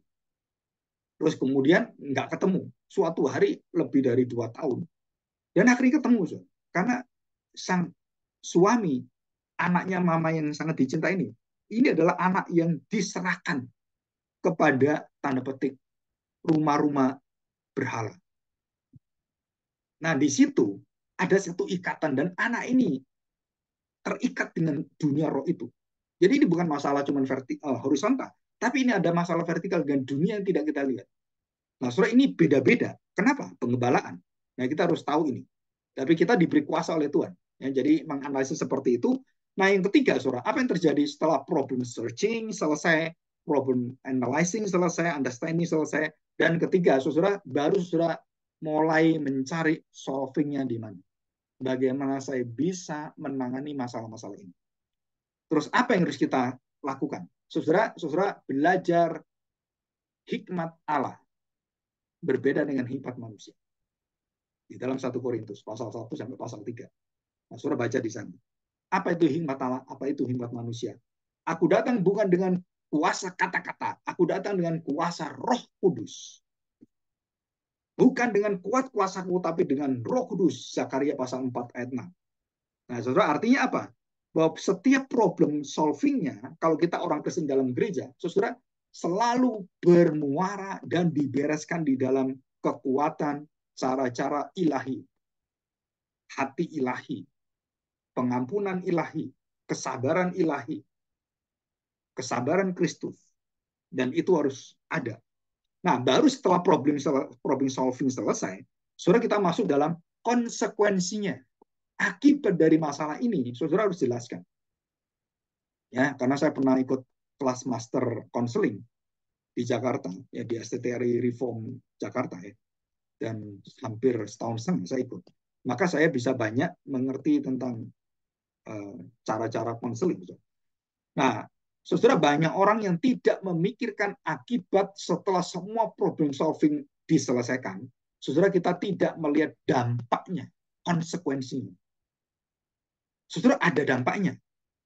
Terus kemudian nggak ketemu. Suatu hari lebih dari 2 tahun. Dan akhirnya ketemu. So. Karena sang suami, anaknya mama yang sangat dicintai ini adalah anak yang diserahkan kepada tanda petik rumah-rumah berhala. Nah, di situ ada satu ikatan dan anak ini terikat dengan dunia roh itu. Jadi ini bukan masalah cuma horizontal, tapi ini ada masalah vertikal dengan dunia yang tidak kita lihat. Nah, saudara, ini beda-beda. Kenapa? Pengembalaan. Nah, kita harus tahu ini. Tapi kita diberi kuasa oleh Tuhan. Ya, jadi menganalisis seperti itu. Nah, yang ketiga, saudara, apa yang terjadi setelah problem searching selesai, problem analyzing selesai, understanding selesai, dan ketiga, saudara, baru saudara mulai mencari solvingnya di mana. Bagaimana saya bisa menangani masalah-masalah ini. Terus apa yang harus kita lakukan? Saudara belajar hikmat Allah berbeda dengan hikmat manusia. Di dalam 1 Korintus pasal 1 sampai pasal 3. Nah, saudara baca di sana. Apa itu hikmat Allah? Apa itu hikmat manusia? Aku datang bukan dengan kuasa kata-kata. Aku datang dengan kuasa Roh Kudus. Bukan dengan kuat kuasaku, tapi dengan Roh Kudus. Zakaria pasal 4 ayat 6. Nah, saudara, artinya apa? Bahwa setiap problem solvingnya, kalau kita orang Kristen dalam gereja, saudara, selalu bermuara dan dibereskan di dalam kekuatan cara-cara ilahi, hati ilahi, pengampunan ilahi, kesabaran Kristus. Dan itu harus ada. Nah, baru setelah problem solving selesai, saudara, kita masuk dalam konsekuensinya. Akibat dari masalah ini, saudara harus jelaskan. Ya, karena saya pernah ikut kelas master counseling di Jakarta, ya di STTRI Reform Jakarta ya. Dan hampir setahun setengah saya ikut. Maka saya bisa banyak mengerti tentang cara-cara konseling. Nah, saudara, banyak orang yang tidak memikirkan akibat setelah semua problem solving diselesaikan. Saudara, kita tidak melihat dampaknya, konsekuensinya. Saudara, ada dampaknya,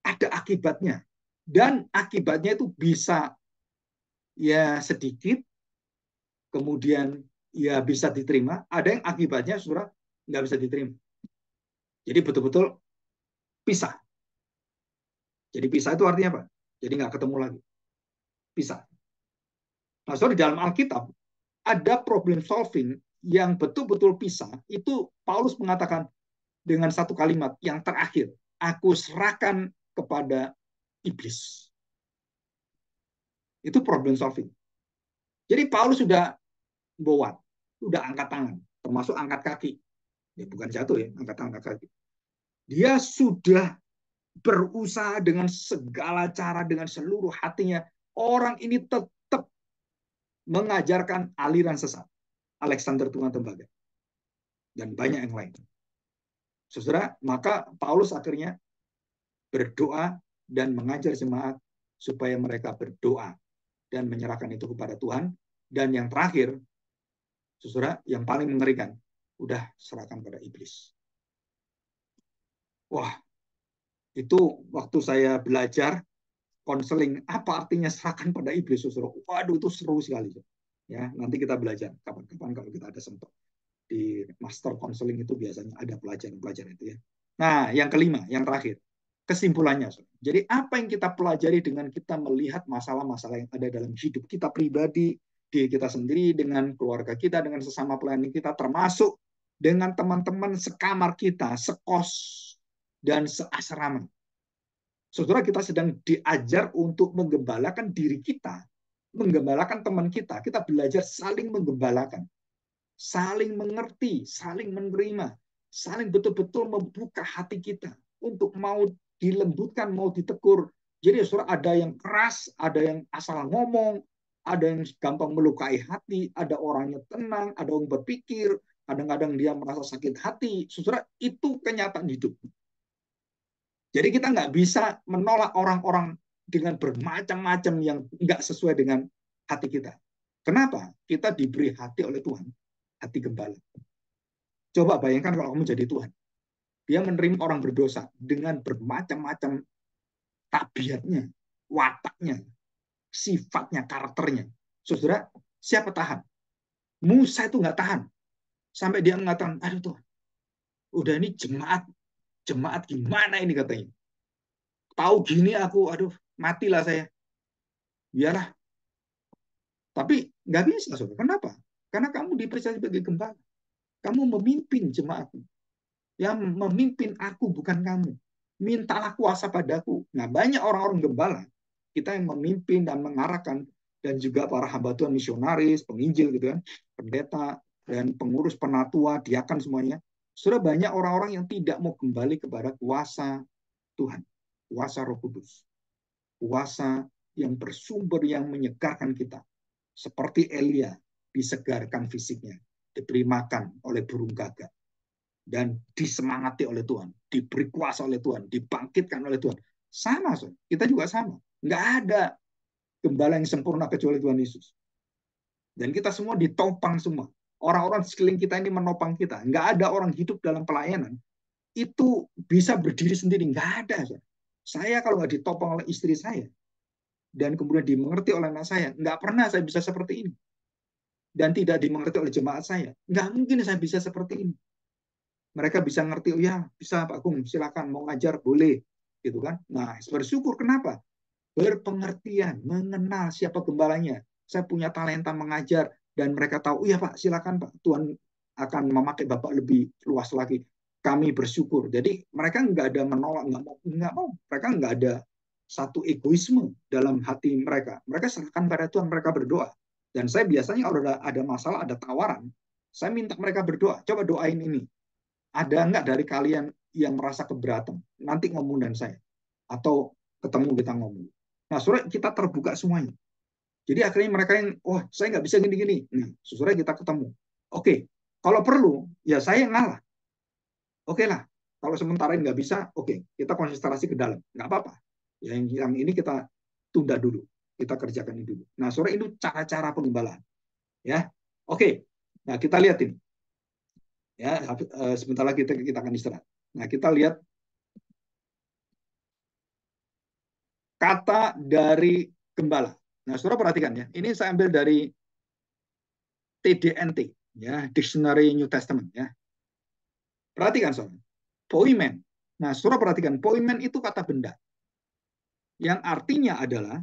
ada akibatnya. Dan akibatnya itu bisa ya sedikit, kemudian ya bisa diterima. Ada yang akibatnya saudara nggak bisa diterima. Jadi betul-betul pisah. Jadi pisah itu artinya apa? Jadi nggak ketemu lagi. Pisah. Nah, soal di dalam Alkitab ada problem solving yang betul-betul pisah. Itu Paulus mengatakan dengan satu kalimat yang terakhir, aku serahkan kepada iblis. Itu problem solving. Jadi Paulus sudah bowat, sudah angkat tangan, termasuk angkat kaki. Ya bukan jatuh ya, angkat kaki. Dia sudah berusaha dengan segala cara, dengan seluruh hatinya. Orang ini tetap mengajarkan aliran sesat. Alexander Tuhan Tembaga. Dan banyak yang lain. Saudara, maka Paulus akhirnya berdoa dan mengajar jemaat supaya mereka berdoa dan menyerahkan itu kepada Tuhan. Dan yang terakhir, saudara, yang paling mengerikan, udah serahkan pada iblis. Wah, itu waktu saya belajar konseling, apa artinya serahkan pada iblis, saudara? Waduh, itu seru sekali. Ya, nanti kita belajar kapan-kapan kalau kita ada sempat. Di master konseling itu biasanya ada pelajaran-pelajaran itu ya. Nah, yang kelima, yang terakhir, kesimpulannya. Jadi apa yang kita pelajari dengan kita melihat masalah-masalah yang ada dalam hidup kita pribadi, diri kita sendiri, dengan keluarga kita, dengan sesama pelayan kita, termasuk dengan teman-teman sekamar kita, sekos, dan seasrama. Saudara, kita sedang diajar untuk menggembalakan diri kita, menggembalakan teman kita. Kita belajar saling menggembalakan, saling mengerti, saling menerima, saling betul-betul membuka hati kita untuk mau dilembutkan, mau ditegur. Jadi saudara, ada yang keras, ada yang asal ngomong, ada yang gampang melukai hati, ada orangnya tenang, ada yang berpikir, kadang-kadang dia merasa sakit hati. Saudara, itu kenyataan hidup. Jadi kita nggak bisa menolak orang-orang dengan bermacam-macam yang nggak sesuai dengan hati kita. Kenapa? Kita diberi hati oleh Tuhan, hati gembala. Coba bayangkan kalau kamu jadi Tuhan. Dia menerima orang berdosa dengan bermacam-macam tabiatnya, wataknya, sifatnya, karakternya. Saudara, siapa tahan? Musa itu nggak tahan. Sampai dia mengatakan, aduh Tuhan, udah ini jemaat gimana ini katanya. Tahu gini aku, aduh matilah saya. Biarlah. Tapi nggak bisa, saudara. Kenapa? Karena kamu dipercaya sebagai gembala. Kamu memimpin jemaatmu. Yang memimpin aku bukan kamu. Mintalah kuasa padaku. Nah, banyak orang-orang gembala, kita yang memimpin dan mengarahkan, dan juga para hamba Tuhan, misionaris, penginjil gitu kan, pendeta, dan pengurus penatua, diakan semuanya. Sudah banyak orang-orang yang tidak mau kembali kepada kuasa Tuhan. Kuasa Roh Kudus. Kuasa yang bersumber, yang menyegarkan kita. Seperti Elia, disegarkan fisiknya, diberi makan oleh burung gagak, dan disemangati oleh Tuhan, diberi kuasa oleh Tuhan, dibangkitkan oleh Tuhan. Sama, so. Kita juga sama. Nggak ada gembala yang sempurna kecuali Tuhan Yesus. Dan kita semua ditopang semua. Orang-orang di sekeliling kita ini menopang kita. Nggak ada orang hidup dalam pelayanan itu bisa berdiri sendiri. Nggak ada. So. Saya kalau nggak ditopang oleh istri saya, dan kemudian dimengerti oleh anak saya, nggak pernah saya bisa seperti ini. Dan tidak dimengerti oleh jemaat saya, nggak mungkin saya bisa seperti ini. Mereka bisa ngerti, oh ya bisa Pak Agung, silakan mau ngajar boleh, gitu kan. Nah, bersyukur kenapa? Berpengertian, mengenal siapa gembalanya. Saya punya talenta mengajar dan mereka tahu, oh ya Pak, silakan Pak, Tuhan akan memakai Bapak lebih luas lagi. Kami bersyukur. Jadi mereka nggak ada menolak, nggak mau. Mereka nggak ada satu egoisme dalam hati mereka. Mereka serahkan pada Tuhan, mereka berdoa. Dan saya biasanya kalau ada masalah, ada tawaran, saya minta mereka berdoa. Coba doain ini. Ada nggak dari kalian yang merasa keberatan? Nanti ngomong dan saya. Atau ketemu kita ngomong. Nah, saudara, kita terbuka semuanya. Jadi akhirnya mereka yang, oh saya nggak bisa gini-gini. Nah, saudara kita ketemu. Oke, kalau perlu, ya saya yang ngalah. Oke lah, kalau sementara ini nggak bisa, oke, kita konsentrasi ke dalam. Nggak apa-apa. Yang ini kita tunda dulu. Kita kerjakan ini dulu. Nah, saudara, itu cara-cara pengembalaan. Ya, oke. Nah, kita lihat ini. Ya, sebentar lagi kita akan istirahat. Nah, kita lihat kata dari gembala. Nah, saudara perhatikan ya. Ini saya ambil dari TDNT, ya, Dictionary New Testament, ya. Perhatikan, saudara. poimen. Nah, saudara perhatikan, poimen itu kata benda yang artinya adalah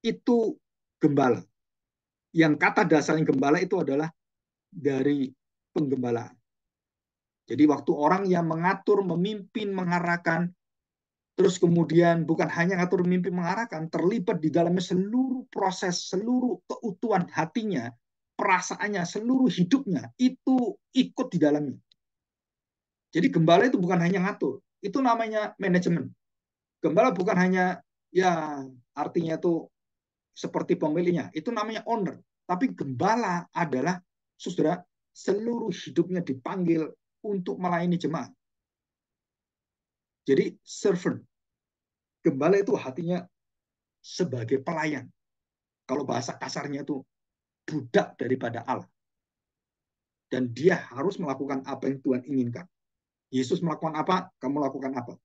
itu gembala. Yang kata dasarnya gembala itu adalah dari penggembalaan. Jadi waktu orang yang mengatur, memimpin, mengarahkan, terus kemudian bukan hanya ngatur, memimpin, mengarahkan, terlibat di dalamnya seluruh proses, seluruh keutuhan hatinya, perasaannya, seluruh hidupnya, itu ikut di dalamnya. Jadi gembala itu bukan hanya ngatur, itu namanya manajemen. Gembala bukan hanya ya artinya itu seperti pemiliknya, itu namanya owner. Tapi gembala adalah saudara seluruh hidupnya dipanggil untuk melayani jemaat. Jadi servant. Gembala itu hatinya sebagai pelayan. Kalau bahasa kasarnya itu budak daripada Allah. Dan dia harus melakukan apa yang Tuhan inginkan. Yesus melakukan apa, kamu lakukan apa.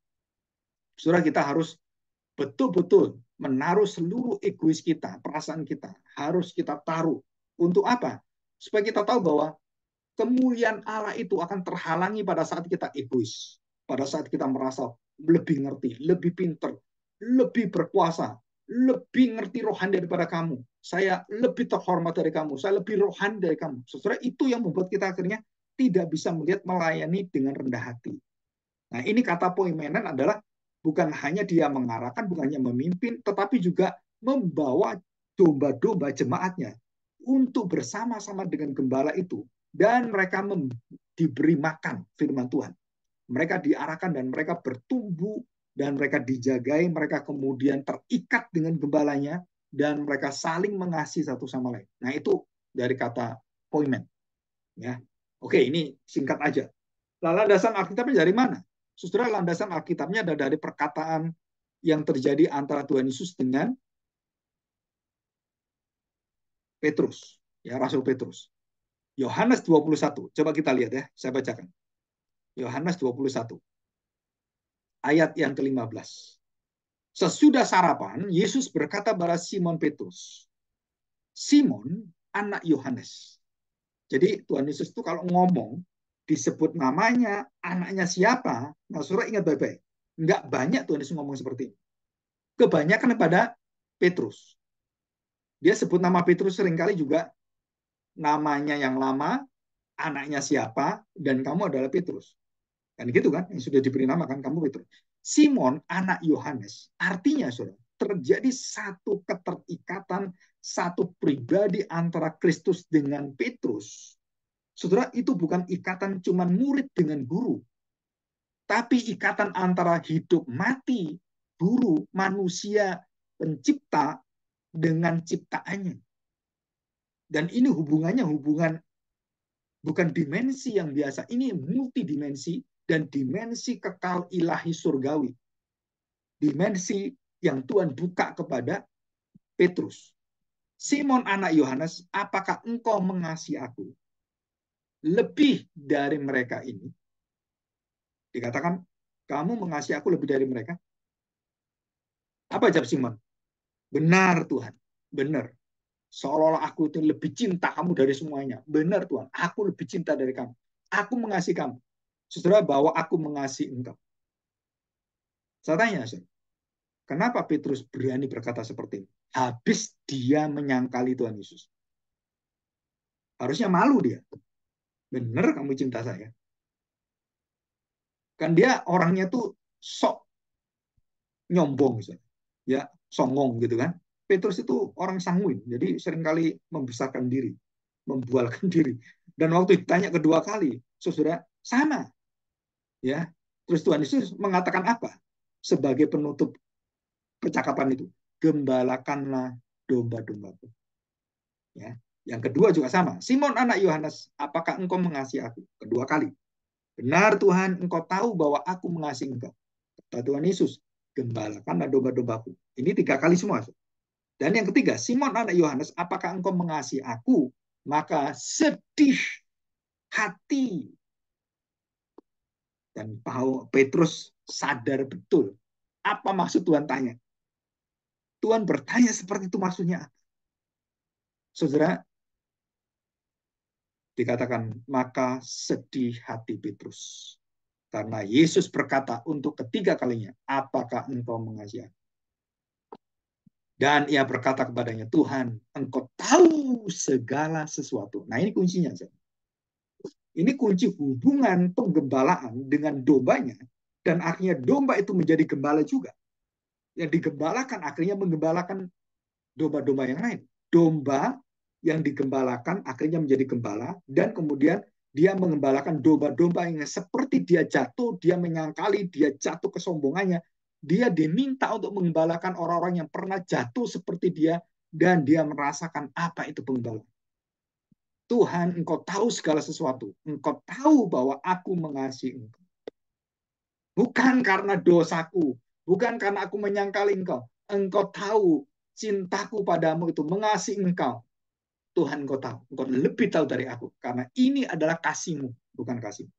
Saudara, kita harus betul-betul menaruh seluruh egois kita, perasaan kita, harus kita taruh. Untuk apa? Supaya kita tahu bahwa kemuliaan Allah itu akan terhalangi pada saat kita egois. Pada saat kita merasa lebih ngerti, lebih pinter, lebih berkuasa, lebih ngerti rohani daripada kamu. Saya lebih terhormat dari kamu. Saya lebih rohani dari kamu. Sebenarnya itu yang membuat kita akhirnya tidak bisa melihat melayani dengan rendah hati. Nah, ini kata poimenan adalah bukan hanya dia mengarahkan, bukan hanya memimpin, tetapi juga membawa domba-domba jemaatnya untuk bersama-sama dengan gembala itu. Dan mereka diberi makan firman Tuhan. Mereka diarahkan dan mereka bertumbuh dan mereka dijagai, mereka kemudian terikat dengan gembalanya dan mereka saling mengasihi satu sama lain. Nah, itu dari kata poimen. Ya. Oke, ini singkat aja. Landasan Alkitabnya dari mana? Saudara, landasan Alkitabnya ada dari perkataan yang terjadi antara Tuhan Yesus dengan Petrus, ya Rasul Petrus. Yohanes 21, coba kita lihat ya, saya bacakan. Yohanes 21, ayat yang ke-15. Sesudah sarapan, Yesus berkata kepada Simon Petrus, Simon, anak Yohanes. Jadi Tuhan Yesus itu kalau ngomong, disebut namanya, anaknya siapa, nah saudara ingat baik-baik. Enggak banyak Tuhan Yesus ngomong seperti ini. Kebanyakan kepada Petrus. Dia sebut nama Petrus seringkali juga namanya yang lama, anaknya siapa, dan kamu adalah Petrus. Kan gitu kan, yang sudah diberi nama kan, kamu Petrus. Simon, anak Yohanes, artinya saudara, terjadi satu keterikatan, satu pribadi antara Kristus dengan Petrus. Saudara, itu bukan ikatan cuman murid dengan guru, tapi ikatan antara hidup mati, guru, manusia, pencipta, dengan ciptaannya. Dan ini hubungannya hubungan bukan dimensi yang biasa, ini multidimensi dan dimensi kekal ilahi surgawi. Dimensi yang Tuhan buka kepada Petrus. Simon anak Yohanes, apakah engkau mengasihi aku lebih dari mereka ini? Dikatakan, kamu mengasihi aku lebih dari mereka? Apa jawab Simon? Benar Tuhan, benar. Seolah-olah aku itu lebih cinta kamu dari semuanya. Benar Tuhan, aku lebih cinta dari kamu. Aku mengasihi kamu. Saudara, bahwa aku mengasihi engkau. Saya tanya, saudara, kenapa Petrus berani berkata seperti ini? Habis dia menyangkali Tuhan Yesus. Harusnya malu dia. Benar kamu cinta saya. Kan dia orangnya tuh sok nyombong, saudara. Ya, songong gitu kan. Petrus itu orang sanguin, jadi seringkali membesarkan diri, membualkan diri. Dan waktu ditanya kedua kali, saudara, sama. Ya, terus Tuhan Yesus mengatakan apa sebagai penutup percakapan itu? Gembalakanlah domba-dombaku. Ya, yang kedua juga sama. Simon anak Yohanes, apakah engkau mengasihi aku? Kedua kali. Benar Tuhan, engkau tahu bahwa aku mengasihi engkau. Kata Tuhan Yesus, gembalakanlah domba-dombaku. Ini tiga kali semua. Dan yang ketiga, Simon anak Yohanes, apakah engkau mengasihi aku? Maka sedih hati. Dan Petrus sadar betul apa maksud Tuhan tanya. Tuhan bertanya seperti itu maksudnya. Saudara, dikatakan, maka sedih hati Petrus. Karena Yesus berkata untuk ketiga kalinya, apakah engkau mengasihi aku? Dan ia berkata kepadanya, Tuhan, engkau tahu segala sesuatu. Nah ini kuncinya. Ini kunci hubungan penggembalaan dengan dombanya. Dan akhirnya domba itu menjadi gembala juga. Yang digembalakan akhirnya menggembalakan domba-domba yang lain. Domba yang digembalakan akhirnya menjadi gembala. Dan kemudian dia mengembalakan domba-domba yang seperti dia jatuh, dia menyangkali, dia jatuh kesombongannya. Dia diminta untuk mengembalakan orang-orang yang pernah jatuh seperti dia. Dan dia merasakan apa itu penggembalaan. Tuhan, engkau tahu segala sesuatu. Engkau tahu bahwa aku mengasihi engkau. Bukan karena dosaku. Bukan karena aku menyangkali engkau. Engkau tahu cintaku padamu itu mengasihi engkau. Tuhan engkau tahu. Engkau lebih tahu dari aku. Karena ini adalah kasihmu. Bukan kasihmu.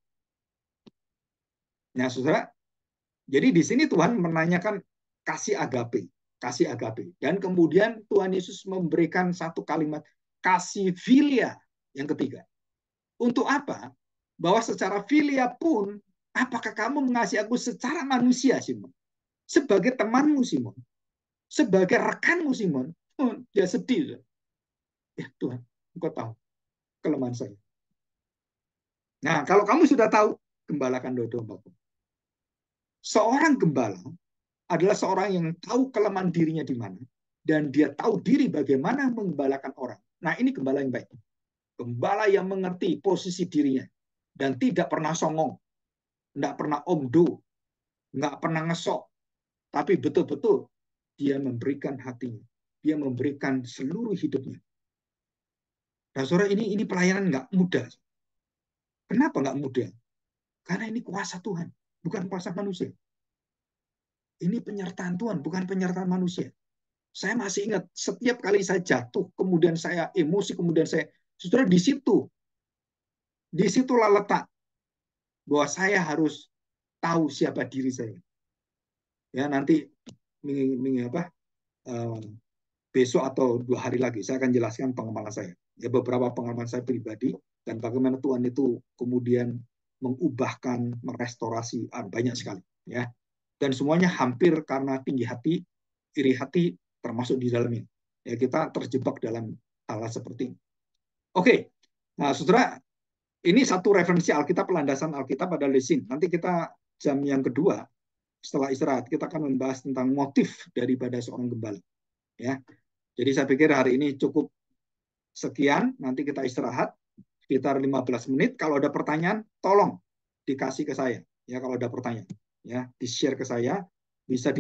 Nah, saudara. Jadi di sini Tuhan menanyakan kasih agape. Kasih agape. Dan kemudian Tuhan Yesus memberikan satu kalimat. Kasih filia yang ketiga. Untuk apa? Bahwa secara filia pun, apakah kamu mengasihi aku secara manusia, Simon? Sebagai temanmu, Simon. Sebagai rekanmu, Simon. Oh, dia sedih. Ya Tuhan, engkau tahu kelemahan saya. Nah, kalau kamu sudah tahu, gembalakan domba-dombaku. Seorang gembala adalah seorang yang tahu kelemahan dirinya di mana. Dan dia tahu diri bagaimana menggembalakan orang. Nah, ini gembala yang baik. Gembala yang mengerti posisi dirinya. Dan tidak pernah songong. Tidak pernah omdo. Nggak pernah ngesok. Tapi betul-betul dia memberikan hatinya. Dia memberikan seluruh hidupnya. Nah, saudara, ini pelayanan nggak mudah. Kenapa nggak mudah? Karena ini kuasa Tuhan, bukan kuasa manusia. Ini penyertaan Tuhan, bukan penyertaan manusia. Saya masih ingat, setiap kali saya jatuh, kemudian saya emosi, kemudian saya, saudara, disitulah letak bahwa saya harus tahu siapa diri saya. Ya, nanti besok atau 2 hari lagi saya akan jelaskan pengalaman saya. Ya, beberapa pengalaman saya pribadi dan bagaimana Tuhan itu kemudian mengubahkan, merestorasi banyak sekali. Ya, dan semuanya hampir karena tinggi hati, iri hati termasuk di dalamnya. Ya, kita terjebak dalam hal seperti ini. Oke, nah saudara, ini satu referensi Alkitab, landasan Alkitab pada lesin. Nanti kita jam yang kedua setelah istirahat kita akan membahas tentang motif daripada seorang gembala. Ya, jadi saya pikir hari ini cukup sekian. Nanti kita istirahat sekitar 15 menit. Kalau ada pertanyaan, tolong dikasih ke saya. Ya, kalau ada pertanyaan, ya, di-share ke saya, bisa di